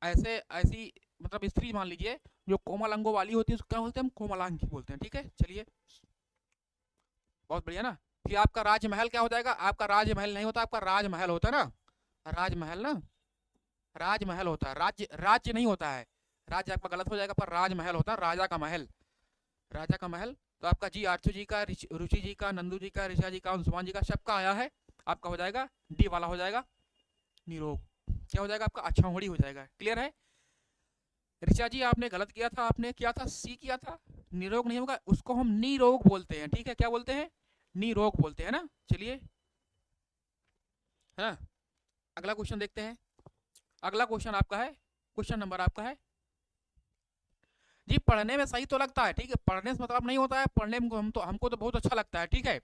ऐसे ऐसी मतलब स्त्री मान लीजिए जो कोमल अंगों वाली होती है, उसको क्या बोलते हैं, हम कोमलांगी बोलते हैं, ठीक है। चलिए बहुत बढ़िया ना। फिर आपका राजमहल क्या हो जाएगा, आपका राजमहल नहीं होता, आपका राजमहल होता है ना, राजमहल ना, राजमहल होता है, राज्य राज्य नहीं होता है, राज्य आपका गलत हो जाएगा, पर राजमहल होता है, राजा का महल, राजा का महल। तो आपका जी आरचू जी का, रुचि जी का, नंदू जी का, ऋषा जी का, अंशुमान जी का, सबका आया है, आपका हो जाएगा डी वाला हो जाएगा निरोग। क्या हो जाएगा आपका, अच्छौड़ी हो जाएगा, क्लियर है। ऋचा जी आपने गलत किया था, आपने किया था सी किया था, निरोग नहीं होगा, उसको हम निरोग बोलते हैं, ठीक है। क्या बोलते हैं, निरोग बोलते हैं ना। चलिए है ना, अगला क्वेश्चन देखते हैं। अगला क्वेश्चन आपका है, क्वेश्चन नंबर आपका है जी, पढ़ने में सही तो लगता है, ठीक है, पढ़ने से मतलब नहीं होता है, पढ़ने में हमको तो बहुत अच्छा लगता है, ठीक है।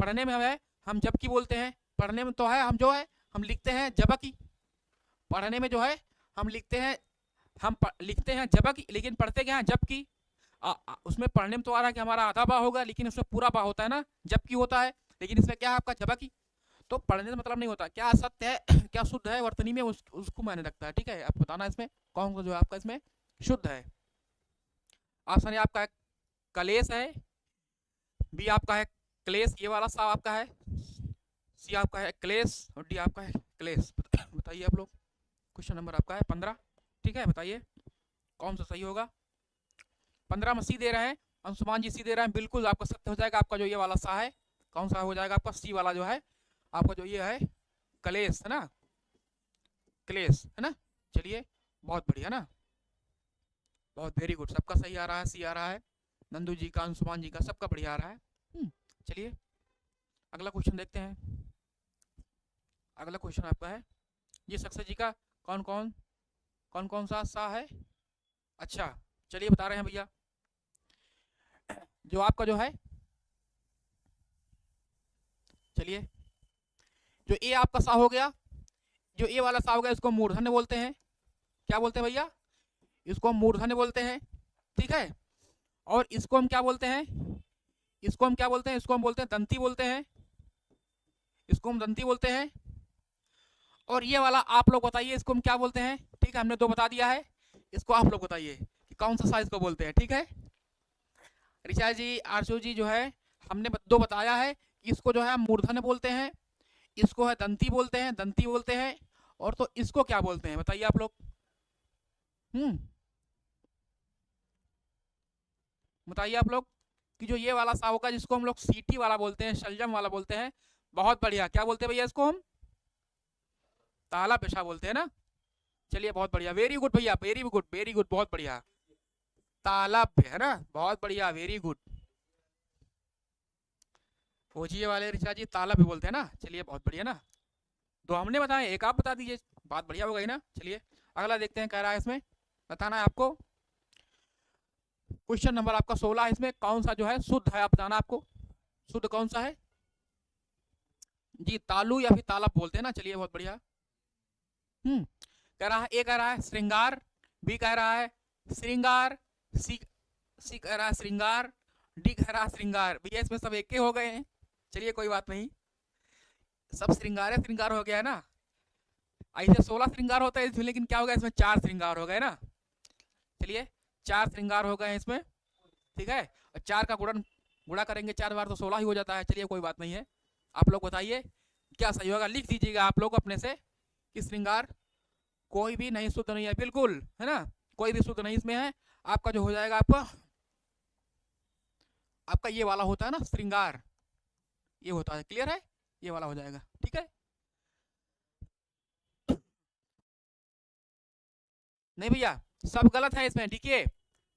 पढ़ने में है हम जबकि बोलते हैं, पढ़ने में तो है हम जो है हम लिखते हैं जबकि, पढ़ने में जो है हम लिखते हैं, लिखते हैं जबकि, लेकिन पढ़ते क्या है जबकि। उसमें पढ़ने में तो आ रहा है कि हमारा आधा बा होगा, लेकिन उसमें पूरा बा होता है ना, जबकि होता है, लेकिन इसमें क्या है आपका जबकि। तो पढ़ने से मतलब नहीं होता, क्या सत्य है क्या शुद्ध है वर्तनी में, उसको मायने रखता है, ठीक है। आप बताना इसमें कौन सा जो है आपका इसमें शुद्ध है। ऑप्शन ए आपका है कलेश है, बी आपका है क्लेश, ये वाला सा आपका है, सी आपका है क्लेश, और डी आपका है क्लेश। बताइए आप लोग। क्वेश्चन नंबर आपका है 15, ठीक है, बताइए कौन सा सही होगा। 15 में सी दे रहे हैं, अंशुमान जी सी दे रहे हैं, बिल्कुल आपका सत्य हो जाएगा, आपका जो ये वाला सा है, कौन सा हो जाएगा आपका, सी वाला जो है आपका जो ये है क्लेश, है ना, क्लेश, है ना। चलिए बहुत बढ़िया ना, बहुत वेरी गुड, सबका सही आ रहा है, सी आ रहा है, नंदू जी का, अंशुमान जी का, सबका बढ़िया आ रहा है। चलिए अगला क्वेश्चन देखते हैं। अगला क्वेश्चन आपका है ये सक्सेस जी का कौन कौन कौन कौन सा है। अच्छा चलिए बता रहे हैं भैया, जो आपका जो है, चलिए जो ए आपका सा हो गया, जो ए वाला सा हो गया इसको मूर्धन्य बोलते हैं। क्या बोलते हैं भैया, इसको हम मूर्धन्य बोलते हैं, ठीक है। और इसको हम क्या बोलते हैं, इसको हम क्या बोलते हैं, इसको हम बोलते हैं दंती बोलते हैं, इसको हम दंती बोलते हैं। और ये वाला आप लोग बताइए इसको हम क्या बोलते हैं, ठीक है, हमने दो बता दिया है, इसको आप लोग बताइए कि कौन सा साइज को बोलते हैं, ठीक है। ऋचा जी, आरशु जी जो है हमने दो बताया है कि इसको जो है हम मूर्धन्य बोलते हैं, इसको है दंती बोलते हैं, दंती बोलते हैं, और तो इसको क्या बोलते हैं बताइए आप लोग। बताइए आप लोग कि जो ये वाला सा होगा जिसको हम लोग सीटी वाला बोलते हैं, शलजम वाला बोलते हैं, बहुत बढ़िया, क्या बोलते हैं भैया इसको हम, ताला पेशा बोलते हैं ना। चलिए बहुत बढ़िया, वेरी गुड भैया, वेरी गुड वेरी गुड, बहुत बढ़िया, तालाब है ना, बहुत बढ़िया, वेरी गुड। ओजिए वाले ऋचा जी तालाब भी बोलते हैं ना, चलिए बहुत बढ़िया ना, दो हमने बताए एक आप बता दीजिए, बात बढ़िया हो गई ना। चलिए अगला देखते हैं, कह रहा है इसमें बताना है आपको, क्वेश्चन नंबर आपका 16 है, इसमें कौन सा जो है शुद्ध है, आप बताना आपको, शुद्ध कौन सा है जी, तालु या फिर तालाब बोलते हैं ना। चलिए बहुत बढ़िया। कह रहा है, ए कह रहा है श्रृंगार, बी कह रहा है श्रृंगार, सी कह रहा है श्रृंगार, डी कह रहा है श्रृंगार। भैया इसमें सब एक के हो गए हैं, चलिए कोई बात नहीं, सब श्रृंगार श्रृंगार हो गया है ना। ऐसे 16 श्रृंगार होता है इसमें, लेकिन क्या हो गया इसमें 4 श्रृंगार हो गए ना। चलिए 4 श्रृंगार हो गए हैं इसमें, ठीक है, और 4 का गुणा करेंगे 4 बार तो 16 ही हो जाता है। चलिए कोई बात नहीं है, आप लोग बताइए क्या सही होगा, लिख दीजिएगा आप लोग अपने से कि श्रृंगार कोई भी नहीं शुद्ध नहीं है, बिल्कुल है ना, कोई भी शुद्ध नहीं इसमें है। आपका जो हो जाएगा आपका ये वाला होता है ना श्रृंगार, ये होता है, क्लियर है, ये वाला हो जाएगा, ठीक है। नहीं भैया सब गलत है इसमें, देखिए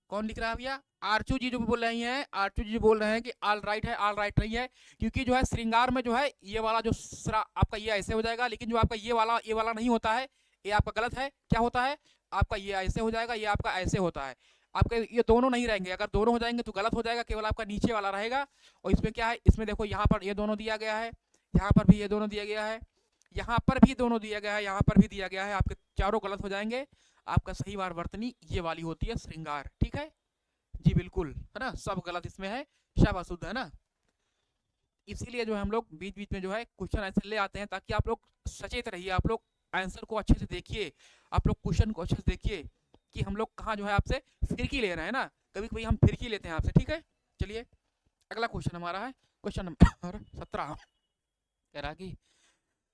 कौन लिख रहा है भैया, आरचू जी जो बोल रही हैं, आरचू जी बोल रहे हैं कि ऑल राइट है, ऑल राइट नहीं है, क्योंकि जो है श्रृंगार में जो है ये वाला जो आपका ये ऐसे हो जाएगा, लेकिन जो आपका ये वाला नहीं होता है, ये आपका गलत है। क्या होता है आपका ये ऐसे हो जाएगा, ये आपका ऐसे होता है, आपके ये दोनों नहीं रहेंगे, अगर दोनों हो जाएंगे तो गलत हो जाएगा, केवल आपका नीचे वाला रहेगा। और इसमें क्या है, इसमें देखो यहाँ पर ये दोनों दिया गया है, यहाँ पर भी ये दोनों दिया गया है, यहाँ पर भी दोनों दिया गया है, यहाँ पर भी दिया गया है, आपके चारों गलत हो जाएंगे। आपका सही बार वर्तनी ये वाली होती है श्रृंगार, ठीक है जी, बिल्कुल है ना, सब गलत इसमें है, शाबाश शुद्ध है ना। इसीलिए जो है हम लोग बीच बीच में जो है क्वेश्चन ऐसे ले आते हैं, ताकि आप लोग सचेत रहिए, आप लोग आंसर को अच्छे से देखिए, आप लोग क्वेश्चन को अच्छे से देखिए कि हम लोग कहाँ जो है आपसे फिरकी ले रहे हैं ना, कभी कभी हम फिरकी लेते हैं आपसे, ठीक है। चलिए अगला क्वेश्चन हमारा है क्वेश्चन नंबर 17, कह रहा कि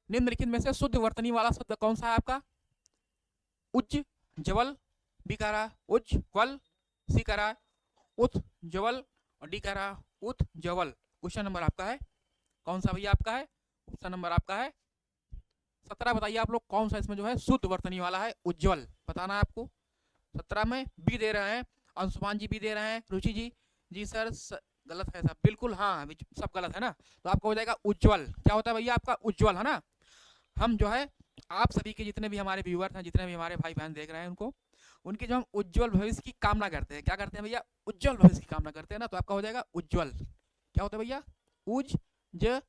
निम्नलिखित में से शुद्ध वर्तनी वाला शब्द कौन सा है आपका, उज्ज्वल, बी कह रहा उज्ज्वल, सी कह रहा उज्ज्वल, और डी कह रहा उज्ज्वल। क्वेश्चन नंबर आपका है कौन सा भैया, आपका है क्वेश्चन नंबर आपका है 17, बताइए आप लोग कौन सा इसमें जो है शुद्ध वर्तनी वाला है, उज्ज्वल बताना है आपको। 17 में बी दे रहे हैं, अंशुमान जी बी दे रहे हैं, रुचि जी सर गलत है सब, बिल्कुल हाँ सब गलत है ना, तो आपका हो जाएगा उज्ज्वल। क्या होता है भैया आपका उज्ज्वल है ना। हम जो है आप सभी के जितने भी हमारे व्यूअर्स हैं, जितने भी हमारे भाई बहन देख रहे हैं, उनको उनके जो हम उज्ज्वल भविष्य की कामना करते हैं, क्या करते हैं भैया, उज्ज्वल भविष्य की कामना करते हैं ना, तो आपका हो जाएगा उज्ज्वल। क्या होता है भैया, उज्ज्वल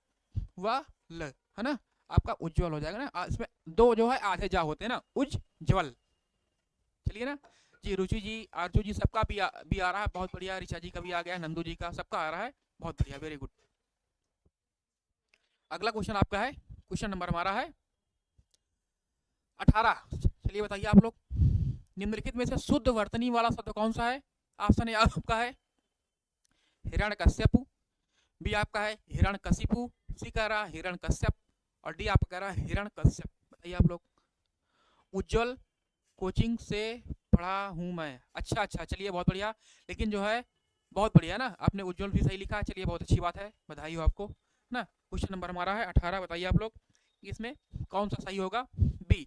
है ना, आपका उज्ज्वल हो जाएगा ना, इसमें दो जो है आधे जा होते हैं ना, उज्ज्वल। चलिए ना जी, रुचि जी, आरजू जी, सबका भी आ रहा है, बहुत बढ़िया, ऋचा जी का भी आ गया, नंदू जी का, सबका आ रहा है, बहुत बढ़िया, वेरी गुड। अगला क्वेश्चन आपका है, क्वेश्चन नंबर हमारा है 18। चलिए बताइए आप लोग, निम्नलिखित में से शुद्ध वर्तनी वाला शब्द कौन सा है। ऑप्शन ए आपका है हिरण्यकश्यप, बी आपका है हिरण्यकशिपु, सी कह रहा हिरण्यकश्यप, और डी आपका कह रहा हिरण्यकश्यप। बताइए आप लोग। उज्ज्वल कोचिंग से पढ़ा हूँ मैं, अच्छा अच्छा, चलिए बहुत बढ़िया, लेकिन जो है बहुत बढ़िया ना, आपने उज्ज्वल भी सही लिखा है, चलिए बहुत अच्छी बात है, बधाई हो आपको ना। क्वेश्चन नंबर हमारा है 18, बताइए आप लोग इसमें कौन सा सही होगा, बी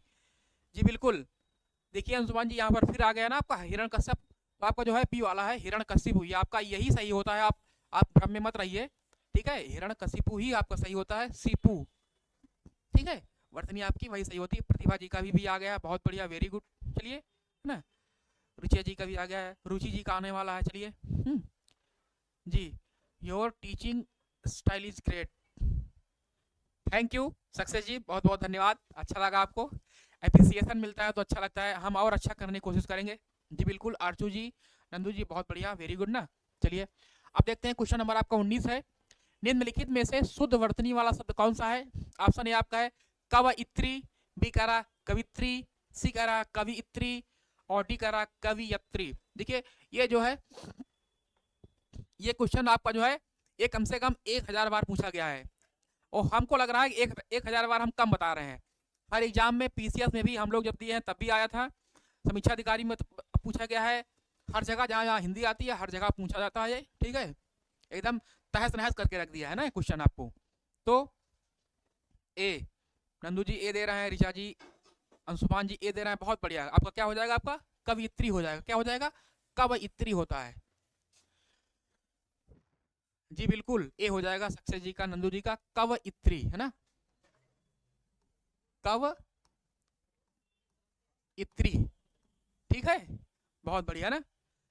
जी बिल्कुल, देखिए अंशुमान जी यहाँ पर फिर आ गया ना आपका हिरण्यकश्यप, तो आपका जो है बी वाला है हिरण्यकशिपु, ये आपका यही सही होता है। आप भ्रम में मत रहिए, ठीक है। हिरण्यकशिपु ही आपका सही होता है, सीपू, ठीक है। वर्तनी आपकी वही सही होती है। प्रतिभा जी का भी आ गया है, बहुत बढ़िया, वेरी गुड। चलिए, है ना। रुचिया जी का भी आ गया है, रुचि जी का आने वाला है। चलिए जी, your teaching style is great, thank you Success ji, बहुत बहुत धन्यवाद। अच्छा लगा आपको, अप्रिसिएशन मिलता है तो अच्छा लगता है, हम और अच्छा करने की कोशिश करेंगे। जी बिल्कुल, आरचू जी, नंदू जी, बहुत बढ़िया, वेरी गुड ना। चलिए अब देखते हैं क्वेश्चन नंबर आपका 19 है। निम्नलिखित में से शुद्ध वर्तनी वाला शब्द कौन सा है? ऑप्शन ए आपका है कवयित्री, बी कह रहा कवित्री, सी कह रहा कवियित्री, और डी कह रहा कवियत्री। देखिए ये जो है, ये क्वेश्चन आपका जो है ये कम से कम 1000 बार पूछा गया है, और हमको लग रहा है कि 1000 बार हम कम बता रहे हैं। हर एग्जाम में, पीसीएस में भी हम लोग जब दिए हैं तब भी आया था, समीक्षा अधिकारी में पूछा गया है, हर जगह जहाँ जहाँ हिंदी आती है हर जगह पूछा जाता है, ठीक है। एकदम तहस नहस करके रख दिया है ना क्वेश्चन आपको। तो ए, नंदू जी ए दे रहे हैं, ऋचा जी, अंशुमान जी ए दे रहे हैं, बहुत बढ़िया। आपका क्या हो जाएगा? आपका कवियत्री हो जाएगा। क्या हो जाएगा? कवयित्री होता है जी, बिल्कुल ए हो जाएगा सक्सेस जी का, नंदू जी का, कवयित्री, है ना, कवयित्री, ठीक है, बहुत बढ़िया ना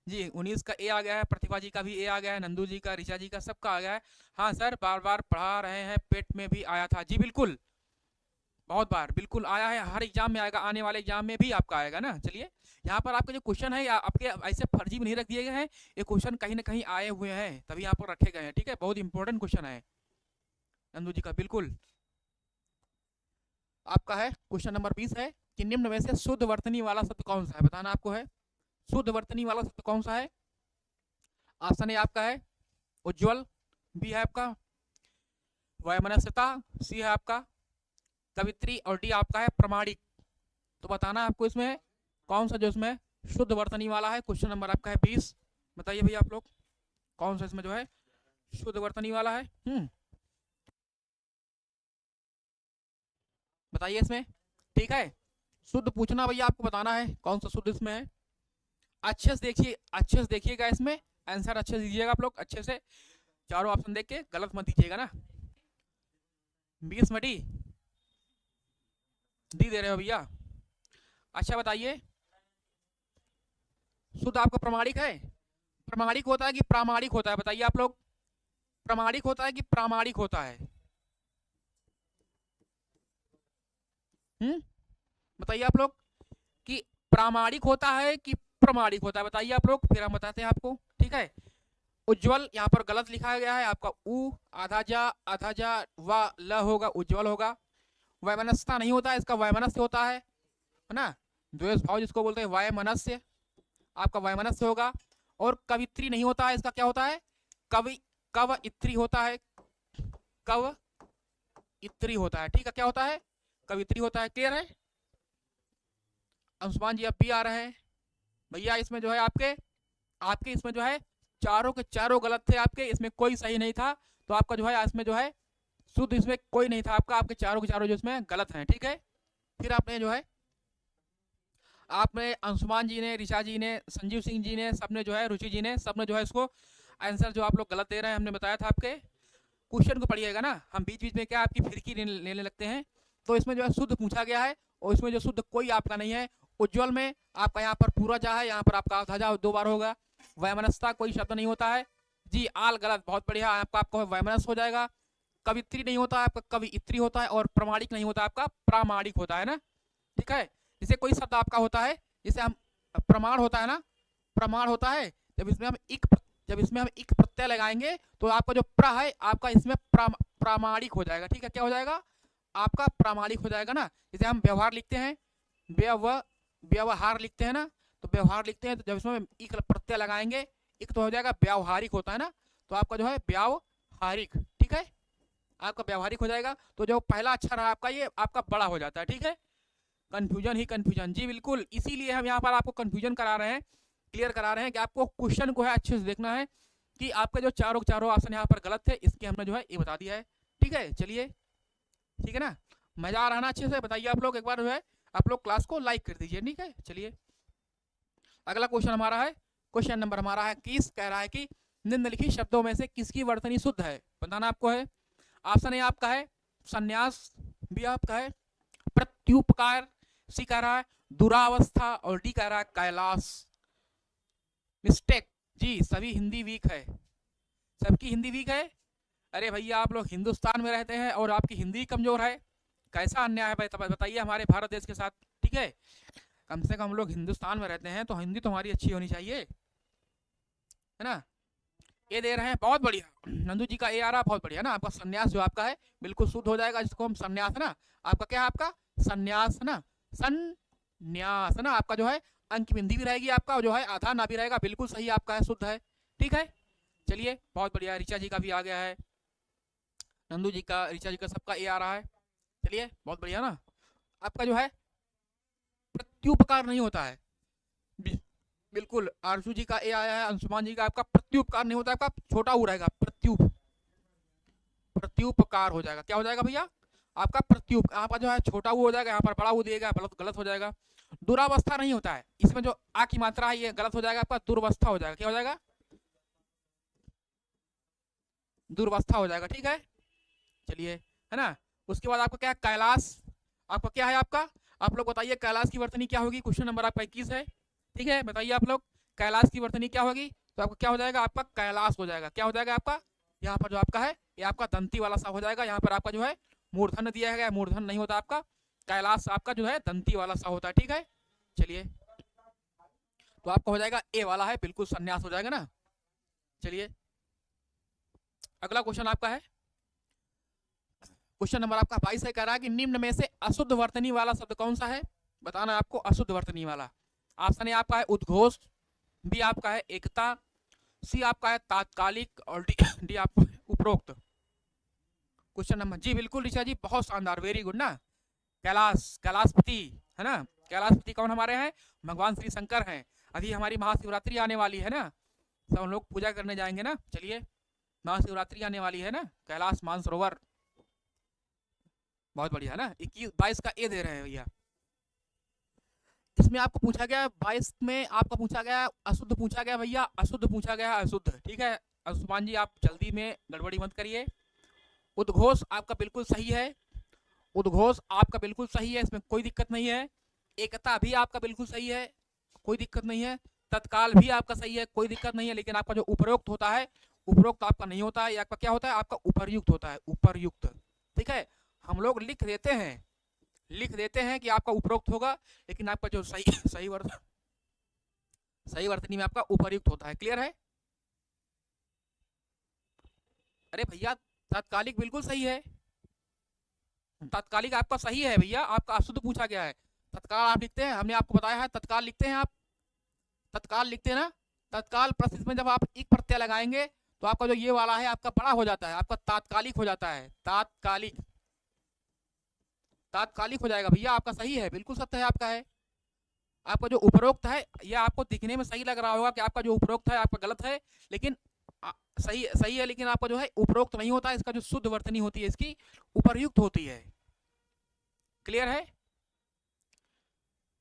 जी। 19 का ए आ गया है, प्रतिभा जी का भी ए आ गया है, नंदू जी का, ऋचा जी का, सबका आ गया है। हाँ सर, बार बार पढ़ा रहे हैं, पेट में भी आया था, जी बिल्कुल, बहुत बार बिल्कुल आया है, हर एग्जाम में आएगा, आने वाले एग्जाम में भी आपका आएगा ना। चलिए यहाँ पर आपके जो क्वेश्चन है आपके ऐसे फर्जी में नहीं रख दिए गए हैं, ये क्वेश्चन कहीं ना कहीं आए हुए हैं तभी यहाँ पर रखे गए हैं, ठीक है, बहुत इंपॉर्टेंट क्वेश्चन है नंदू जी का, बिल्कुल। आपका है क्वेश्चन नंबर 20 है कि निम्न में से शुद्ध वर्तनी वाला शब्द कौन सा है? बताना आपको है, शुद्ध वर्तनी वाला शब्द कौन सा है? ऑप्शन ए आपका है उज्ज्वल, बी है आपका वैमनस्यता, सी है आपका कवित्री, और डी आपका है प्रमाणिक। तो बताना आपको इसमें कौन सा जो इसमें शुद्ध वर्तनी वाला है। क्वेश्चन नंबर आपका है 20, बताइए भैया आप लोग कौन सा इसमें जो है शुद्ध वर्तनी वाला है। बताइए इसमें, ठीक है, शुद्ध पूछना भैया, आपको बताना है कौन सा शुद्ध इसमें है। अच्छे से देखिए, अच्छे से देखिएगा, इसमें आंसर अच्छे से दीजिएगा आप लोग, अच्छे से चारों ऑप्शन देख के, गलत मत दीजिएगा ना। 20 में डी दे रहे हो भैया? अच्छा बताइए, शुद्ध आपका प्रमाणिक है? प्रमाणिक होता है कि प्रामाणिक होता है? बताइए आप लोग, प्रमाणिक होता है कि प्रामाणिक होता है? बताइए आप लोग कि प्रामाणिक होता है कि प्रमाणिक होता है, बताइए आप लोग, फिर हम बताते हैं आपको, ठीक है। उज्ज्वल यहाँ पर गलत लिखा गया है आपका, उ आधा जा व ल होगा, उज्ज्वल होगा। वैमनस्यता नहीं होता है, इसका वैमनस्य होता है ना, द्वेष भाव जिसको बोलते हैं, वैमनस्य, आपका वैमनस्य होगा। और कवित्री नहीं होता है, इसका क्या होता है? कवयित्री होता है, कवयित्री होता है, ठीक है, क्या होता है? कवित्री होता है। क्लियर है? अंशुमान जी अब भी आ रहे हैं भैया, इसमें जो है आपके इसमें जो है चारों के चारों गलत थे आपके, इसमें कोई सही नहीं था, तो आपका जो है इसमें जो है शुद्ध इसमें कोई नहीं था आपका, आपके चारों के चारों जो इसमें गलत हैं, ठीक है। फिर आपने जो है आपने अंशुमान जी ने, ऋचा जी ने, संजीव सिंह जी ने, सबने जो है, रुचि जी ने, सबने जो है इसको आंसर जो आप लोग गलत दे रहे हैं, हमने बताया था आपके क्वेश्चन को पढ़िएगा ना, हम बीच बीच में क्या आपकी फिरकी लेने लगते हैं। तो इसमें जो है शुद्ध पूछा गया है, और इसमें जो शुद्ध कोई आपका नहीं है। उज्ज्वल में आपका यहाँ पर पूरा जा है, यहाँ पर आपका आधा जा 2 बार होगा। वैमनस्यता कोई शब्द नहीं होता है जी, आल गलत, बहुत बढ़िया, आपका वैमनस्य हो जाएगा। कवित्री नहीं होता है आपका, कवियित्री होता है। और प्रमाणिक नहीं होता आपका, प्रामाणिक होता है ना, ठीक है। जैसे कोई शब्द आपका होता है, जैसे हम प्रमाण होता है ना, प्रमाण होता है, जब इसमें हम इक प्रत्यय लगाएंगे तो आपका जो प्र है आपका इसमें प्रामाणिक हो जाएगा, ठीक है, क्या हो जाएगा? आपका प्रामाणिक हो जाएगा ना। जैसे हम व्यवहार लिखते हैं, व्यवहार लिखते हैं ना, तो व्यवहार लिखते हैं, तो जब इसमें इक प्रत्यय लगाएंगे, इक तो हो जाएगा व्यावहारिक होता है ना, तो आपका जो है व्यावहारिक, ठीक है, आपका व्यावहारिक हो जाएगा। तो जो पहला अक्षर है आपका, ये आपका बड़ा हो जाता है, ठीक है। कंफ्यूजन ही कंफ्यूजन, जी बिल्कुल, इसीलिए हम यहाँ पर आपको कंफ्यूजन करा रहे हैं, क्लियर करा रहे हैं कि आपको क्वेश्चन को है अच्छे से देखना है कि आपके जो चारों ऑप्शन यहाँ पर गलत थे, इसके हमने जो है ये बता दिया है, ठीक है। चलिए, ठीक है ना, मजा आ रहा है ना अच्छे से? बताइए आप लोग एक बार जो है आप लोग क्लास को लाइक कर दीजिए, ठीक है। चलिए अगला क्वेश्चन हमारा है, क्वेश्चन नंबर हमारा है 21, कह रहा है कि निम्नलिखित शब्दों में से किसकी वर्तनी शुद्ध है, बताना आपको है। ऑप्शन ए आपका है संन्यास, बी आपका है प्रत्युपकार, सी कह रहा है दुरावस्था और डी कह रहा है कैलाश। मिस्टेक जी, सभी हिंदी वीक है, सबकी हिंदी वीक है। अरे भैया आप लोग हिंदुस्तान में रहते हैं और आपकी हिंदी कमजोर है, कैसा अन्याय है बताइए हमारे भारत देश के साथ, ठीक है। कम से कम हम लोग हिंदुस्तान में रहते हैं तो हिंदी तो हमारी अच्छी होनी चाहिए, है ना। ये दे रहे हैं, बहुत बढ़िया नंदू जी का ए आ रहा, बहुत बढ़िया ना। आपका संन्यास जो आपका है बिल्कुल शुद्ध हो जाएगा, जिसको हम संन्यास है ना, आपका क्या है, आपका संन्यास है ना, संन्यास है ना, आपका जो है अंक बिंदी भी रहेगी आपका, जो है आधा ना भी रहेगा, बिल्कुल सही आपका है, शुद्ध है, ठीक है। चलिए बहुत बढ़िया, ऋचा जी का भी आ गया है, नंदू जी का, ऋचा जी का, सबका ए आ रहा है। चलिए बहुत बढ़िया ना। आपका जो है प्रत्युपकार नहीं होता है, बिल्कुल। आरजू जी का ए आया है, अंशुमान जी का, आपका प्रत्युपकार नहीं होता है, आपका छोटा ऊ रहेगा, प्रत्युपकार हो जाएगा, क्या हो जाएगा भैया, आपका प्रत्युप, आपका जो है छोटा ऊ हो जाएगा, यहाँ पर बड़ा ऊ दिएगा, गलत हो जाएगा। दुरावस्था नहीं होता है, इसमें जो आ की मात्रा है ये गलत हो जाएगा, आपका दुर्वस्था हो जाएगा, क्या हो जाएगा, दुर्वस्था हो जाएगा, ठीक है। चलिए है ना। उसके बाद आपका क्या है, कैलाश, आपका क्या है, आपका, आप लोग बताइए कैलाश की वर्तनी क्या होगी, क्वेश्चन नंबर आपका 21 है, ठीक है। बताइए आप लोग कैलाश की वर्तनी क्या होगी, तो आपका क्या हो जाएगा, आपका कैलाश हो जाएगा, क्या हो जाएगा आपका, यहाँ पर जो आपका है ये आपका दंती वाला सा हो जाएगा, यहाँ पर आपका जो है मूर्धन्य दिया गया, मूर्धन्य नहीं होता आपका, कैलाश आपका जो है दंती वाला सा होता है, ठीक है। चलिए तो आपका हो जाएगा ए वाला है, बिल्कुल संन्यास हो जाएगा ना। चलिए अगला क्वेश्चन आपका है, क्वेश्चन नंबर आपका 22 है, कह रहा है कि निम्न में से अशुद्ध वर्तनी वाला शब्द कौन सा है, बताना है आपको, अशुद्ध वर्तनी वाला। ऑप्शन ए आपका है उद्घोष, बी आपका है एकता, सी आपका है तात्कालिक और डी आपका उपरोक्त। क्वेश्चन नंबर जी, बिल्कुल ऋचा जी, बहुत शानदार, वेरी गुड ना। कैलाशपति है ना, कैलाशपति कौन हमारे हैं, भगवान श्री शंकर हैं। अभी हमारी महाशिवरात्रि आने वाली है ना, सब हम लोग पूजा करने जाएंगे ना। चलिए महाशिवरात्रि आने वाली है ना, कैलाश मानसरोवर, बहुत बढ़िया है ना। 22 का ए दे रहे हैं भैया। इसमें आपको पूछा गया 22 में आपका पूछा गया अशुद्ध, पूछा गया भैया अशुद्ध, पूछा गया अशुद्ध, ठीक है। अंशुमान जी आप जल्दी में गड़बड़ी मत करिए। उद्घोष आपका बिल्कुल सही है, उद्घोष आपका बिल्कुल सही है, इसमें कोई दिक्कत नहीं है। एकता भी आपका बिल्कुल सही है, कोई दिक्कत नहीं है। तत्काल भी आपका सही है, कोई दिक्कत नहीं है। लेकिन आपका जो उपरोक्त होता है, उपरोक्त आपका नहीं होता है, आपका क्या होता है, आपका उपर्युक्त होता है, उपर्युक्त, ठीक है। हम लोग लिख देते हैं कि आपका उपरोक्त होगा, लेकिन आपका जो सही वर्तनी में आपका उपर्युक्त होता है, क्लियर है। अरे भैया तात्कालिक बिल्कुल सही है, तात्कालिक आपका सही है भैया, आपका अशुद्ध पूछा गया है। तत्काल आप लिखते हैं, हमने आपको बताया है तत्काल लिखते हैं, आप तत्काल लिखते हैं ना, तत्काल प्रश्न में जब आप एक प्रत्यय लगाएंगे तो आपका जो ये वाला है आपका बड़ा हो जाता है, आपका तात्कालिक हो जाता है, तात्कालिक हो जाएगा भैया, आपका सही है, बिल्कुल सत्य है आपका है। आपका जो उपरोक्त है यह आपको दिखने में सही लग रहा होगा कि आपका जो उपरोक्त है आपका गलत है, लेकिन सही है, लेकिन आपका जो है उपरोक्त नहीं होता है, इसका जो शुद्ध वर्तनी होती है इसकी उपर्युक्त होती है, क्लियर है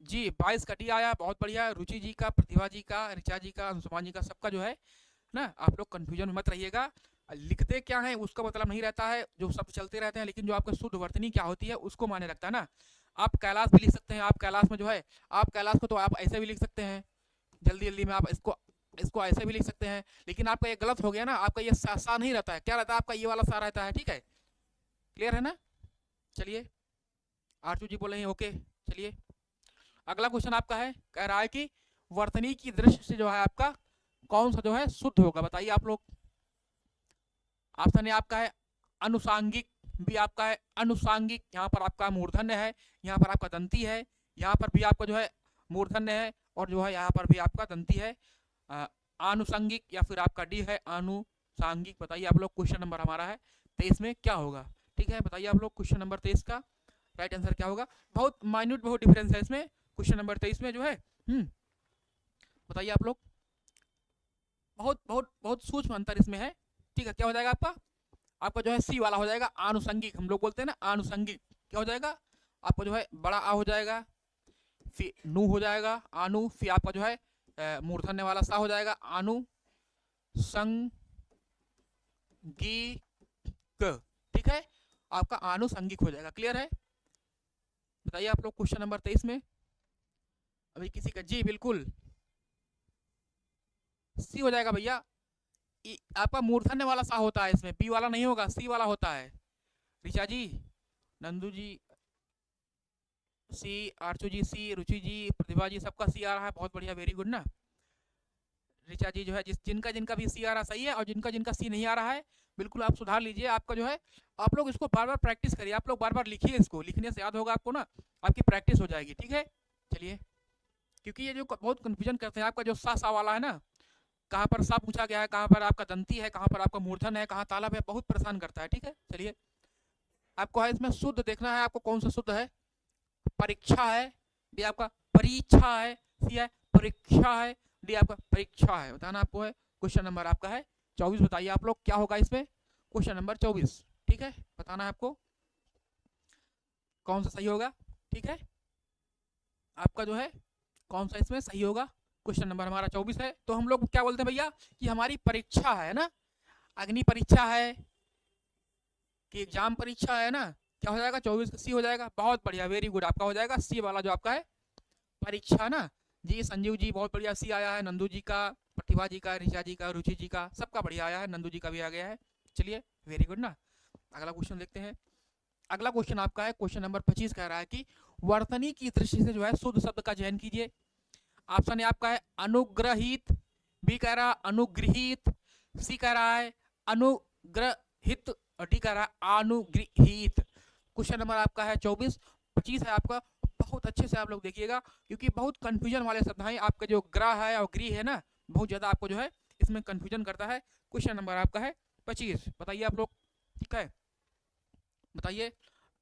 जी। 22 का डी आया, बहुत बढ़िया। रुचि जी का, प्रतिभा जी का, ऋचा जी का, अंशुमान जी का, सबका जो है ना, आप लोग कंफ्यूजन में मत रहिएगा। लिखते क्या है उसका मतलब नहीं रहता है, जो शब्द चलते रहते हैं, लेकिन जो आपका शुद्ध वर्तनी क्या होती है उसको माने रखता है ना। आप कैलाश भी लिख सकते हैं, आप कैलाश में जो है, आप कैलाश को तो आप ऐसे भी लिख सकते हैं, जल्दी में आप इसको ऐसे भी लिख सकते हैं, लेकिन आपका ये गलत हो गया ना, आपका ये सा नहीं रहता है, क्या रहता है आपका, ये वाला सा रहता है, ठीक है, क्लियर है ना। चलिए आरजू जी बोल रहे हैं ओके। चलिए अगला क्वेश्चन आपका है, कह रहा है कि वर्तनी की दृष्टि से जो है आपका कौन सा जो है शुद्ध होगा, बताइए आप लोग। ऑप्शन ए आपका है अनुसांगिक, भी आपका है अनुसांगिक, यहाँ पर आपका मूर्धन्य है, यहाँ पर आपका दंती है, यहाँ पर भी आपका जो है मूर्धन्य है, और जो है यहाँ पर भी आपका दंती है। आनुषंगिक या फिर आपका डी है आनुषांगिक। बताइए आप लोग, क्वेश्चन नंबर हमारा है 23 में क्या होगा, ठीक है। बताइए आप लोग क्वेश्चन नंबर 23 का राइट आंसर क्या होगा। बहुत माइन्यूट, बहुत डिफरेंस है इसमें, क्वेश्चन नंबर 23 में जो है बताइए आप लोग, बहुत बहुत बहुत सूक्ष्म अंतर इसमें है, ठीक है। क्या हो जाएगा आपका जो है सी वाला हो जाएगा, आनुषंगिक, हम लोग बोलते हैं ना आनुषंगिक, क्या हो जाएगा आपका जो है बड़ा आ हो जाएगा, फिर नु हो जाएगा आनु, फिर आपका जो है मूर्धन्य वाला सा हो जाएगा आनु संगी क, ठीक है, आपका आनुषंगिक हो जाएगा। क्लियर है? बताइए आप लोग क्वेश्चन नंबर 23 में अभी किसी का, जी बिल्कुल सी हो जाएगा भैया। आपका मूर्धन्य वाला सा होता है, इसमें बी वाला नहीं होगा, सी वाला होता है। ऋचा जी, नंदू जी सी, आरचू जी सी, रुचि जी, प्रतिभा जी, सबका सी आ रहा है, बहुत बढ़िया, वेरी गुड ना। ऋचा जी जो है जिनका जिनका भी सी आ रहा सही है, और जिनका जिनका सी नहीं आ रहा है बिल्कुल आप सुधार लीजिए। आपका जो है आप लोग इसको बार बार प्रैक्टिस करिए, आप लोग बार बार लिखिए, इसको लिखने से याद होगा आपको ना, आपकी प्रैक्टिस हो जाएगी। ठीक है, चलिए, क्योंकि ये जो बहुत कंफ्यूजन करते हैं, आपका जो सा वाला है ना, कहाँ पर सा पूछा गया है, कहाँ पर आपका दंती है, कहाँ पर आपका मूर्धन है, कहाँ तालब है, बहुत परेशान करता है। ठीक है, चलिए, आपको है इसमें शुद्ध देखना है, आपको कौन सा शुद्ध है। परीक्षा है, डी आपका परीक्षा है, सी है परीक्षा है, डी आपका परीक्षा है। बताना आपको है। क्वेश्चन नंबर आपका है 24। बताइए आप लोग क्या होगा इसमें, क्वेश्चन नंबर 24। ठीक है, बताना है आपको कौन सा सही होगा। ठीक है, आपका जो है कौन सा इसमें सही होगा। क्वेश्चन नंबर हमारा 24 है। तो हम लोग क्या बोलते हैं भैया कि हमारी परीक्षा है ना, अग्नि परीक्षा है कि एग्जाम परीक्षा है ना, क्या हो जाएगा 24 सी हो जाएगा। बहुत बढ़िया, वेरी गुड, आपका हो जाएगा सी वाला जो आपका है परीक्षा ना। जी संजीव जी बहुत बढ़िया सी आया है, नंदू जी का, प्रतिभा जी का, ऋचा जी का, रुचि जी का, सबका बढ़िया आया है, नंदू जी का भी आ गया है। चलिए, वेरी गुड ना। अगला क्वेश्चन देखते हैं। अगला क्वेश्चन आपका है क्वेश्चन नंबर 25, कह रहा है कि वर्तनी की दृष्टि से जो है शुद्ध शब्द का चयन कीजिए। ऑप्शन ए आपका है अनुग्रहित, बी कह रहा है अनुगृहित, सी कह रहा है अनुग्रहित, और डी कह रहा है अनुगृहित। क्वेश्चन नंबर आपका है 24, 25 है आपका। बहुत अच्छे से आप लोग देखिएगा, क्योंकि बहुत कंफ्यूजन वाले शब्द हैं। आपका जो ग्रह है और गृह है ना, बहुत ज्यादा आपको जो है इसमें कंफ्यूजन करता है। क्वेश्चन नंबर आपका है 25, बताइए आप लोग। ठीक है, बताइए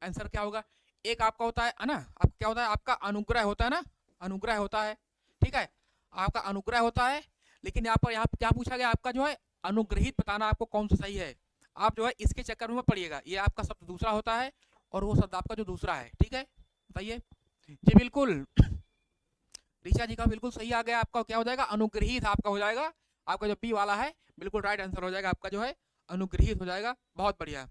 आंसर क्या होगा। एक आपका होता है ना, आप क्या होता है, आपका अनुग्रह होता है ना, अनुग्रह होता है। ठीक है, आपका अनुग्रह होता है, लेकिन यहाँ पर क्या पूछा गया, आपका जो है अनुग्रहित बताना आपको कौन सा सही है। आप जो है इसके चक्कर में पड़िएगा, ये आपका शब्द दूसरा होता है और वो शब्द आपका जो दूसरा है। ठीक है, बताइए जी बिल्कुल, ऋचा जी का बिल्कुल सही आ गया। आपका क्या हो जाएगा, अनुग्रहित आपका हो जाएगा। आपका जो बी वाला है बिल्कुल राइट आंसर हो जाएगा, आपका जो है अनुग्रहित हो जाएगा। बहुत बढ़िया।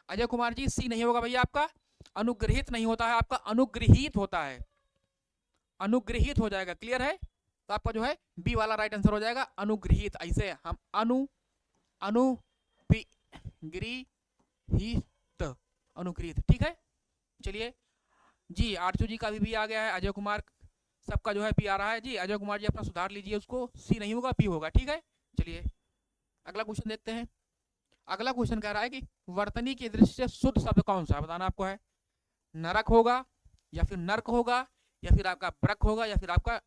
अजय कुमार जी सी नहीं होगा भैया, आपका अनुग्रहित नहीं होता है, आपका अनुग्रहित होता है, अनुग्रहित हो जाएगा। क्लियर है, तो आपका जो है बी वाला राइट आंसर हो जाएगा, अनुग्रहित। ऐसे हम अनुग्रहित, अनुग्रहित। ठीक है, चलिए जी, आरचू जी का भी आ गया है, अजय कुमार सबका जो है पी आ रहा है। जी अजय कुमार जी अपना सुधार लीजिए, उसको सी नहीं होगा पी होगा। ठीक है, चलिए अगला क्वेश्चन देखते हैं। अगला क्वेश्चन कह रहा है कि वर्तनी की दृष्टि से शुद्ध शब्द कौन सा है, बताना आपको है। नरक होगा, या फिर नर्क होगा, या फिर आपका ब्रक होगा, या फिर आपका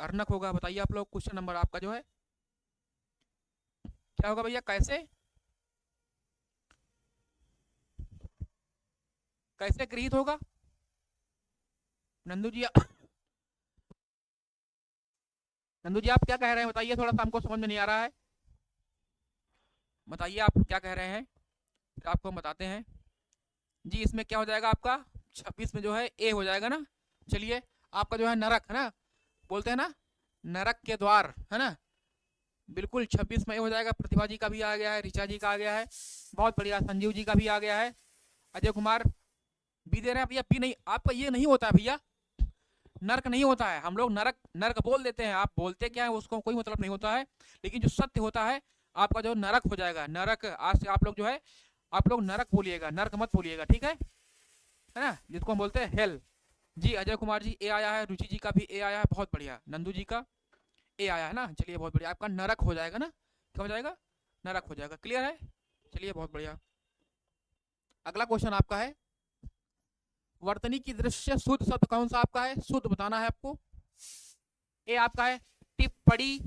अर्नक होगा। बताइए आप लोग, क्वेश्चन नंबर आपका जो है क्या होगा भैया, कैसे कैसे गृहित होगा। नंदू जी नंदू जी आप क्या कह रहे हैं, बताइए, थोड़ा सा हमको समझ में नहीं आ रहा है, बताइए आप क्या कह रहे हैं, फिर आपको हम बताते हैं। जी इसमें क्या हो जाएगा आपका 26 में जो है ए हो जाएगा ना। चलिए, आपका जो है नरक है ना, बोलते हैं ना नरक के द्वार, है ना, बिल्कुल 26 में ए हो जाएगा। प्रतिभा जी का भी आ गया है, ऋचा जी का आ गया है, बहुत बढ़िया, संजीव जी का भी आ गया है। अजय कुमार बी दे रहे हैं भैया, बी नहीं, आपका ये नहीं होता है भैया, नर्क नहीं होता है। हम लोग नरक नर्क बोल देते हैं, आप बोलते क्या है उसको कोई मतलब नहीं होता है, लेकिन जो सत्य होता है आपका जो नरक हो जाएगा। नरक, आज से आप लोग जो है आप लोग नरक बोलिएगा, नर्क मत बोलिएगा। ठीक है ना, जिसको हम बोलते हैं हेल। जी अजय कुमार जी ए आया है, रुचि जी का भी ए आया है, बहुत बढ़िया, नंदू जी का ए आया है ना। चलिए बहुत बढ़िया, आपका नरक हो जाएगा ना, क्या हो जाएगा, नरक हो जाएगा। क्लियर है, चलिए बहुत बढ़िया। अगला क्वेश्चन आपका है वर्तनी की दृष्टि से शुद्ध शब्द कौन सा आपका है, शुद्ध बताना है आपको। ए आपका है टिप्पणी,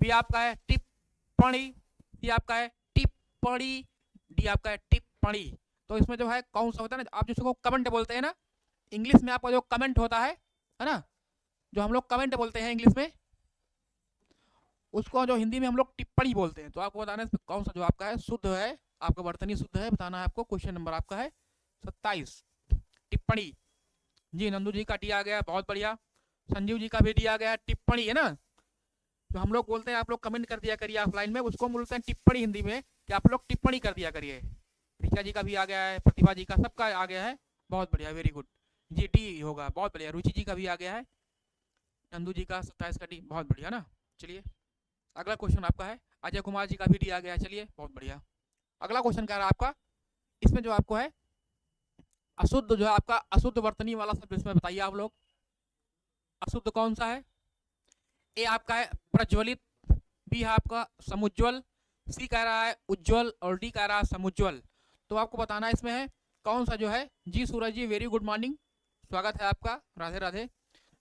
बी आपका है टिप्पणी, सी आपका है टिप्पणी, डी आपका है टिप्पणी। तो इसमें जो है कौन सा होता है ना, आप जिसको कमेंट बोलते हैं ना, इंग्लिश में आपका जो कमेंट होता है ना, जो हम लोग कमेंट बोलते हैं इंग्लिश में, उसको जो हिंदी में हम लोग टिप्पणी बोलते हैं। तो आपको बताना है कौन सा जो आपका है शुद्ध है, आपका वर्तनी शुद्ध है, बताना है आपको। क्वेश्चन नंबर आपका है 27, टिप्पणी। जी नंदू जी का डी आ गया, बहुत बढ़िया। संजीव जी का भी डी आ गया। टिप्पणी है ना, तो हम लोग बोलते हैं आप लोग कमेंट कर दिया करिए ऑफलाइन में, उसको बोलते हैं टिप्पणी हिंदी में, कि आप लोग टिप्पणी कर दिया करिए। ऋचा जी का भी आ गया है, प्रतिभा जी का, सबका आ गया है, बहुत बढ़िया, वेरी गुड। जी डी होगा, बहुत बढ़िया। रुचि जी का भी आ गया है, नंदू जी का 27 का डी, बहुत बढ़िया ना। चलिए अगला क्वेश्चन आपका है, अजय कुमार जी का भी डी आ गया है, चलिए बहुत बढ़िया। अगला क्वेश्चन कह रहा है आपका, इसमें जो आपको है अशुद्ध, जो है आपका अशुद्ध वर्तनी वाला शब्द इसमें बताइए आप लोग, अशुद्ध कौन सा है? ए आपका है प्रज्वलित, बी है आपका समुज्वल, सी कह रहा है उज्ज्वल, और डी कह रहा है समुज्वल। तो आपको बताना है इसमें है कौन सा जो है। जी सूरज जी वेरी गुड मॉर्निंग, स्वागत है आपका, राधे राधे।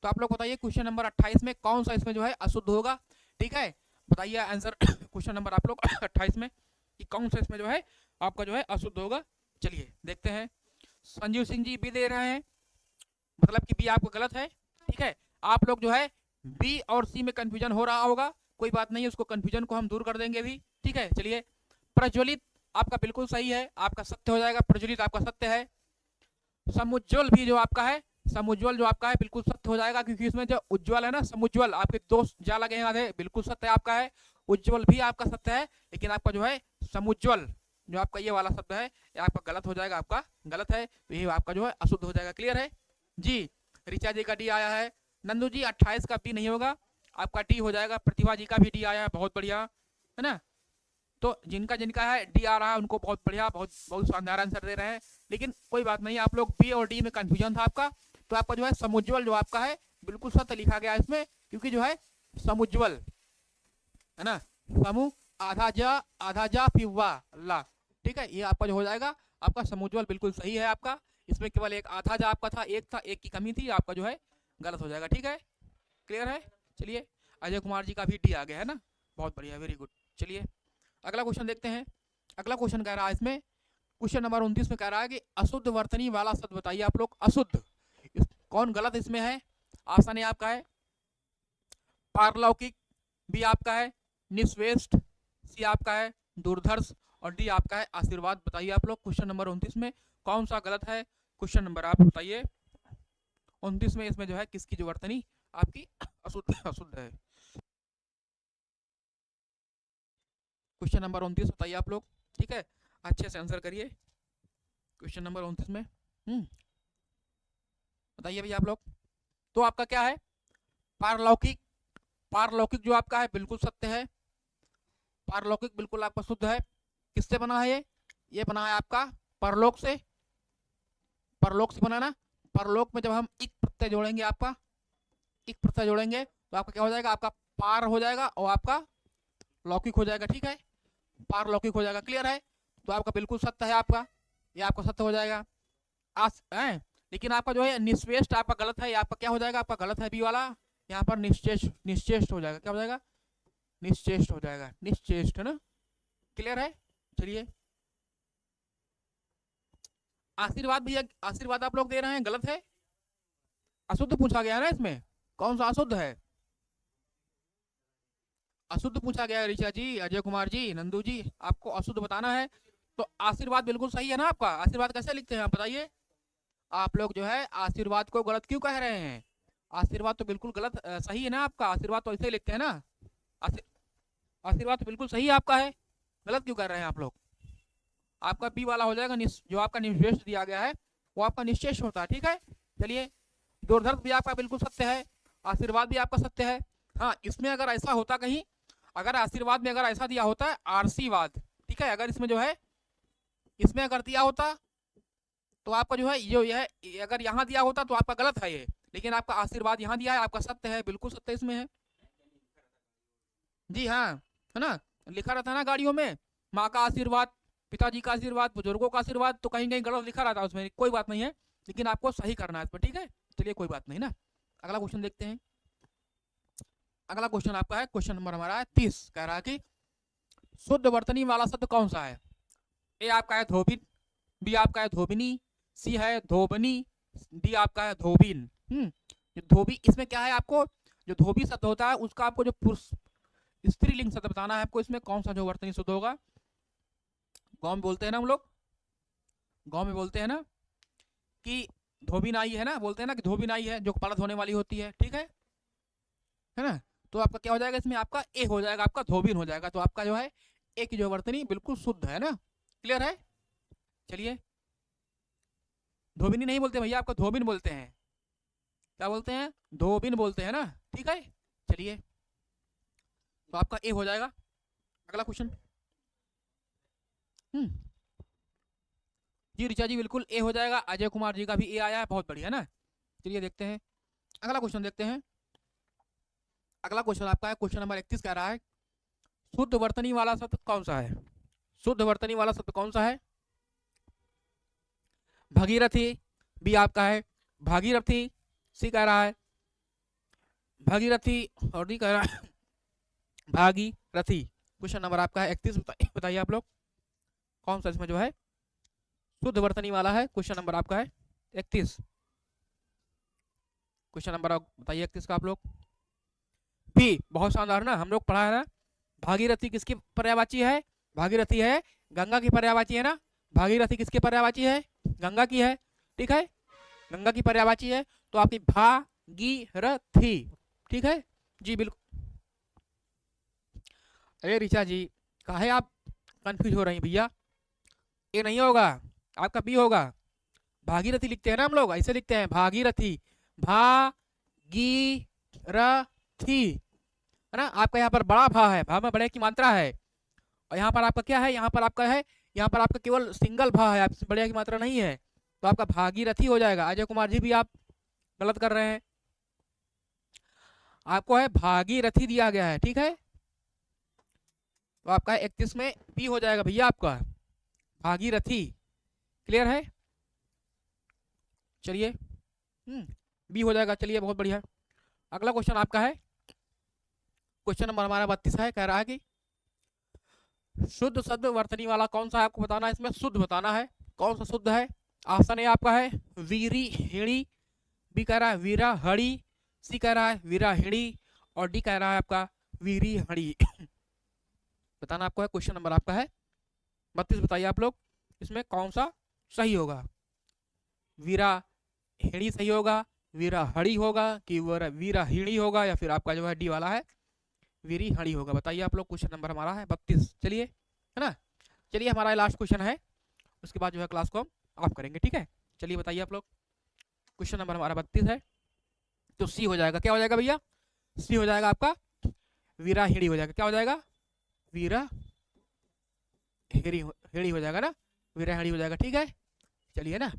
तो आप लोग बताइए क्वेश्चन नंबर 28 में कौन सा इसमें जो है अशुद्ध होगा, ठीक है, बताइए आंसर क्वेश्चन नंबर आप लोग 28 में कि कौन सा इसमें जो है आपका जो है अशुद्ध होगा। चलिए देखते हैं। संजीव सिंह जी बी दे रहे हैं, मतलब कि बी आपका गलत है, ठीक है। आप लोग जो है बी और सी में कंफ्यूजन हो रहा होगा, कोई बात नहीं, उसको कंफ्यूजन को हम दूर कर देंगे भी, ठीक है। चलिए प्रज्वलित आपका बिल्कुल सही है, आपका सत्य हो जाएगा, प्रज्वलित आपका सत्य है। समुज्वल भी जो आपका है, समुज्वल जो आपका है बिल्कुल सत्य हो जाएगा, क्योंकि इसमें जो उज्ज्वल है ना, समुज्वल आपके दो जा लगे हैं आधे, बिल्कुल सत्य आपका है। उज्ज्वल भी आपका सत्य है, लेकिन आपका जो है समुज्वल जो आपका ये वाला शब्द है ये आपका गलत हो जाएगा, आपका गलत है, तो ये आपका जो है अशुद्ध हो जाएगा। क्लियर है जी। ऋचा जी का डी आया है, नंदू जी 28 का बी नहीं होगा, आपका डी हो जाएगा। प्रतिभा जी का भी डी आया है, बहुत बढ़िया है ना। तो जिनका जिनका है डी आ रहा है उनको बहुत बढ़िया, बहुत बहुत शानदार आंसर दे रहे हैं, लेकिन कोई बात नहीं, आप लोग बी और डी में कंफ्यूजन था आपका, तो आपका जो है समुज्वल जो आपका है बिल्कुल सत्य लिखा गया इसमें, क्योंकि जो है समुज्वल है ना, समूह आधा जा फिवा ला, ठीक है, ये आपका जो हो जाएगा आपका समुज्वल बिल्कुल सही है आपका। इसमें केवल एक आधा जा आपका था, एक था, एक की कमी थी, आपका जो है गलत हो जाएगा, ठीक है। क्लियर है। चलिए अजय कुमार जी का भी डी आ गया है ना, बहुत बढ़िया, वेरी गुड। चलिए अगला क्वेश्चन देखते हैं। अगला क्वेश्चन कह रहा है इसमें, क्वेश्चन नंबर 29 में कह रहा है कि अशुद्ध वर्तनी वाला शब्द बताइए आप लोग, अशुद्ध कौन गलत इसमें है। ऑप्शन ए आपका है पारलौकिक, बी आपका है निस्वेष्ट, सी आपका है दुर्धर्ष, और डी आपका है आशीर्वाद। बताइए आप लोग क्वेश्चन नंबर 29 में कौन सा गलत है। क्वेश्चन नंबर आप बताइए 29 में, इसमें जो है किसकी जो वर्तनी आपकी अशुद्ध है। क्वेश्चन नंबर 29 बताइए आप लोग, ठीक है, अच्छे से आंसर करिए क्वेश्चन नंबर 29 में। बताइए भैया आप लोग। तो आपका क्या है, पारलौकिक, पारलौकिक जो आपका है बिल्कुल सत्य है, पारलौकिक बिल्कुल आपका शुद्ध है। किससे बना है ये बना है आपका परलोक से, परलोक से बना ना। परलोक में जब हम एक प्रत्यय जोड़ेंगे, आपका एक प्रत्यय जोड़ेंगे तो आपका क्या हो जाएगा, आपका पार हो जाएगा और आपका लौकिक हो जाएगा, ठीक है, पारलौकिक हो जाएगा। क्लियर है। तो आपका बिल्कुल सत्य है, आपका ये आपका सत्य हो जाएगा। लेकिन आपका जो है निश्चेष्ट आपका गलत है, ये आपका क्या हो जाएगा, आपका गलत है बी वाला, यहाँ पर निश्चेष्ट हो जाएगा, क्या हो जाएगा, निश्चेष्ट हो जाएगा, निश्चेष्ट है ना। क्लियर है। चलिए आशीर्वाद भैया, आशीर्वाद आप लोग दे रहे हैं, गलत है, अशुद्ध पूछा गया है ना इसमें, कौन सा अशुद्ध है, अशुद्ध पूछा गया है। ऋचा जी, अजय कुमार जी, नंदू जी, आपको अशुद्ध बताना है। तो आशीर्वाद बिल्कुल सही है ना आपका। आशीर्वाद कैसे लिखते हैं आप बताइए। आप लोग जो है आशीर्वाद को गलत क्यों कह रहे हैं, आशीर्वाद तो बिल्कुल गलत सही है ना आपका, आशीर्वाद तो ऐसे लिखते हैं ना, आशीर्वाद तो बिल्कुल सही आपका है, गलत क्यों कर रहे हैं आप लोग। आपका बी वाला हो जाएगा, जो आपका निश्चेष दिया गया है वो आपका निश्चेष होता है, ठीक है। चलिए दुर्धर्ष भी आपका बिल्कुल सत्य है, आशीर्वाद भी आपका सत्य है। हाँ इसमें अगर ऐसा होता कहीं, अगर आशीर्वाद में अगर ऐसा दिया होता है आरसीवाद, ठीक है, अगर इसमें जो है इसमें अगर दिया होता तो आपका जो है जो यह अगर यहाँ दिया होता तो आपका गलत है ये, लेकिन आपका आशीर्वाद यहाँ दिया है, आपका सत्य है, बिल्कुल सत्य इसमें है। जी हाँ, है ना, लिखा रहता है ना गाड़ियों में, माँ का आशीर्वाद, पिताजी का आशीर्वाद, बुजुर्गों का आशीर्वाद, तो कहीं कहीं गलत लिखा रहता है उसमें, कोई बात नहीं है, लेकिन आपको सही करना है इस पर, ठीक है। चलिए कोई बात नहीं ना। अगला क्वेश्चन देखते हैं। अगला क्वेश्चन आपका है, क्वेश्चन नंबर हमारा है 30, कह रहा है कि शुद्ध वर्तनी वाला शब्द कौन सा है। ए आपका है धोबिन, बी आपका है धोबिनी, सी है धोबनी, डी आपका है धोबिन। धोबी, इसमें क्या है, आपको जो धोबी शब्द होता है उसका आपको जो पुरुष स्त्रीलिंग शब्द बताना है आपको, इसमें कौन सा जो वर्तनी शुद्ध होगा। गाँव में बोलते हैं ना हम लोग, गाँव में बोलते हैं ना कि धोबी नाई है ना, बोलते हैं ना कि धोबी नाई है जो कपड़ा धोने वाली होती है, ठीक है ना। तो आपका क्या हो जाएगा इसमें, आपका ए हो जाएगा, आपका धोबिन हो जाएगा। तो आपका जो है ए की जो वर्तनी बिल्कुल शुद्ध है ना, क्लियर है। चलिए, धोबिनी नहीं बोलते भैया, आपको धोबिन बोलते हैं। क्या बोलते हैं, धोबिन बोलते हैं ना, ठीक है। चलिए, तो आपका ए हो जाएगा। अगला क्वेश्चन। हम्म, जी ऋचा जी बिल्कुल ए हो जाएगा। अजय कुमार जी का भी ए आया है, बहुत बढ़िया ना। चलिए देखते हैं, अगला क्वेश्चन देखते हैं। अगला क्वेश्चन आपका है, क्वेश्चन नंबर 31 कह रहा है शुद्ध वर्तनी वाला शब्द कौन सा है। शुद्ध वर्तनी वाला शब्द कौन सा है। भगीरथी बी आपका है भागीरथी, सी कह रहा है भागीरथी, और डी कह रहा है भागीरथी। क्वेश्चन नंबर आपका है 31, बताइए आप लोग कौन सा इसमें जो है शुद्ध वर्तनी वाला है। क्वेश्चन नंबर आपका है 31। क्वेश्चन नंबर बताइए 31 का आप लोग। बी, बहुत शानदार ना, हम लोग पढ़ा है ना। भागीरथी किसकी पर्यायवाची है, भागीरथी है गंगा की पर्यायवाची है ना। भागीरथी किसकी पर्यायवाची है, गंगा की है, ठीक है, गंगा की पर्यायवाची है। तो आपकी भागीरथी, ठीक है जी बिल्कुल। अरे ऋचा जी काहे आप कंफ्यूज हो रही हैं भैया, ये नहीं होगा, आपका बी होगा। भागीरथी लिखते हैं ना हम लोग, ऐसे लिखते हैं भागीरथी, भागीरथी है ना। आपका यहाँ पर बड़ा भा है, भा में बड़े की मात्रा है, और यहाँ पर आपका क्या है, यहाँ पर आपका है, यहाँ पर आपका केवल सिंगल भा है, आपसे बड़े की मात्रा नहीं है। तो आपका भागीरथी हो जाएगा। अजय कुमार जी भी आप गलत कर रहे हैं, आपको है भागीरथी दिया गया है, ठीक है। तो आपका 31 में बी हो जाएगा भैया, आपका भागीरथी, क्लियर है। चलिए, बी हो जाएगा। चलिए बहुत बढ़िया। अगला क्वेश्चन आपका है, क्वेश्चन नंबर हमारा 32 है, कह रहा है कि शुद्ध शब्द वर्तनी वाला कौन सा है, आपको बताना है, इसमें शुद्ध बताना है कौन सा शुद्ध है। ऑप्शन ए आपका है वीरी हिणी, बी कह रहा है वीरा हड़ी, सी कह रहा है वीरा हिणी, और डी कह रहा है आपका वीरी हड़ी। बताना आपको है। क्वेश्चन नंबर आपका है 32, बताइए आप लोग इसमें कौन सा सही होगा। वीरा हिणी सही होगा, वीरा हड़ी होगा, कि वीरा हिणी होगा, या फिर आपका जो है डी वाला है वीरी हड़ी होगा। बताइए आप लोग। क्वेश्चन नंबर हमारा है 32। चलिए, है ना। चलिए, हमारा लास्ट क्वेश्चन है, उसके बाद जो है क्लास को हम ऑफ करेंगे, ठीक है। चलिए बताइए आप लोग। क्वेश्चन नंबर हमारा 32 है, तो सी हो जाएगा। क्या हो जाएगा भैया, सी हो जाएगा आपका वीरा हिड़ी हो जाएगा। क्या हो जाएगा, वीरा हिड़ी हो जाएगा ना, वीरा हिड़ी हो जाएगा, ठीक है। चलिए ना,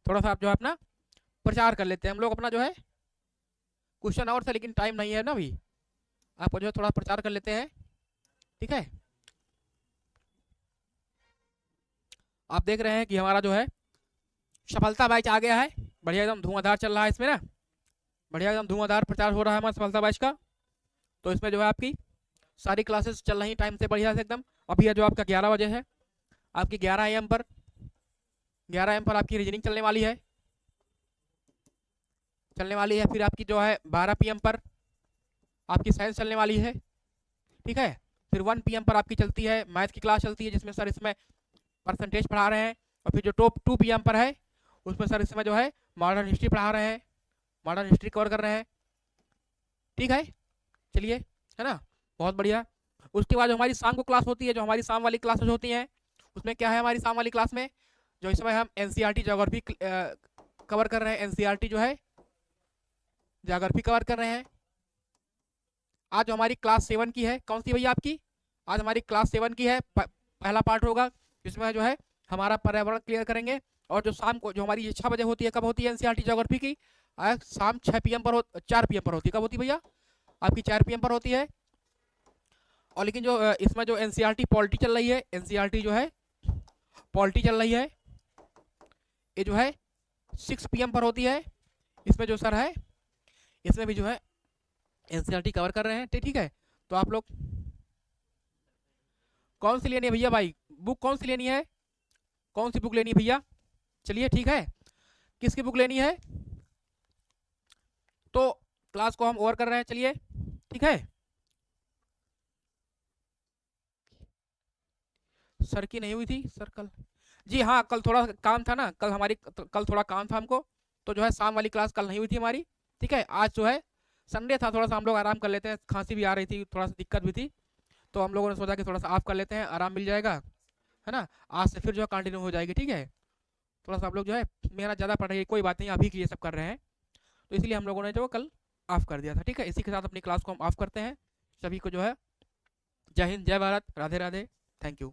थोड़ा सा आप जो है अपना प्रचार कर लेते हैं हम लोग अपना जो है। क्वेश्चन और था लेकिन टाइम नहीं है ना अभी, आपको जो है थोड़ा प्रचार कर लेते हैं, ठीक है। आप देख रहे हैं कि हमारा जो है सफलता बैच आ गया है, बढ़िया एकदम धुआंधार चल रहा है इसमें ना, बढ़िया एकदम धुआंधार प्रचार हो रहा है हमारा सफलता बैच का। तो इसमें जो है आपकी सारी क्लासेस चल रही टाइम से बढ़िया से एकदम। अभी है जो आपका 11 बजे है, आपकी 11 AM पर, 11 AM पर आपकी रीजनिंग चलने वाली है, फिर आपकी जो है 12 PM पर आपकी साइंस चलने वाली है, ठीक है। फिर 1 PM पर आपकी चलती है मैथ की क्लास चलती है, जिसमें सर इसमें परसेंटेज पढ़ा रहे हैं। और फिर जो टॉप 2 PM पर है उसमें सर इसमें जो है मॉडर्न हिस्ट्री पढ़ा रहे हैं, मॉडर्न हिस्ट्री कवर कर रहे हैं, ठीक है। चलिए, है ना, बहुत बढ़िया। उसके बाद जो हमारी शाम को क्लास होती है, जो हमारी शाम वाली क्लासेज होती हैं, उसमें क्या है हमारी शाम वाली क्लास में, जो इस समय हम NCERT ज्योग्राफी कवर कर रहे हैं, NCERT जो है ज्योग्राफी कवर कर रहे हैं। आज जो हमारी क्लास 7 की है, कौन सी भैया आपकी, आज हमारी क्लास 7 की है, पहला पार्ट होगा, जिसमें जो है हमारा पर्यावरण क्लियर करेंगे। और जो शाम को जो हमारी 6 बजे होती है, कब होती है NCERT ज्योग्राफी की, शाम 6 PM पर 4 PM पर होती है। कब होती है भैया, आपकी 4 PM पर होती है। और लेकिन जो इसमें जो NCERT पॉलिटी चल रही है, NCERT जो है पॉलिटी चल रही है, ये जो है 6 PM पर होती है। इसमें जो सर है, इसमें भी जो है NCERT कवर कर रहे हैं, ठीक है। तो आप लोग कौन सी लेनी है भैया भाई, बुक कौन सी लेनी है, कौन सी बुक लेनी है भैया। चलिए ठीक है, किसकी बुक लेनी है, तो क्लास को हम ओवर कर रहे हैं, चलिए ठीक है। सर की नहीं हुई थी सर कल, जी हाँ कल थोड़ा काम था ना, कल थोड़ा काम था हमको, तो जो है शाम वाली क्लास कल नहीं हुई थी हमारी, ठीक है। आज जो है संडे था, थोड़ा सा हम लोग आराम कर लेते हैं, खांसी भी आ रही थी, थोड़ा सा दिक्कत भी थी, तो हम लोगों ने सोचा कि थोड़ा सा ऑफ कर लेते हैं, आराम मिल जाएगा, है ना। आज से फिर जो है कंटिन्यू हो जाएगी, ठीक है। थोड़ा सा हम लोग जो है मेहनत ज़्यादा पड़ रही है, कोई बात नहीं, अभी के लिए सब कर रहे हैं, तो इसलिए हम लोगों ने जो कल ऑफ कर दिया था, ठीक है। इसी के साथ अपनी क्लास को हम ऑफ करते हैं। सभी को जो है जय हिंद, जय भारत, राधे राधे, थैंक यू।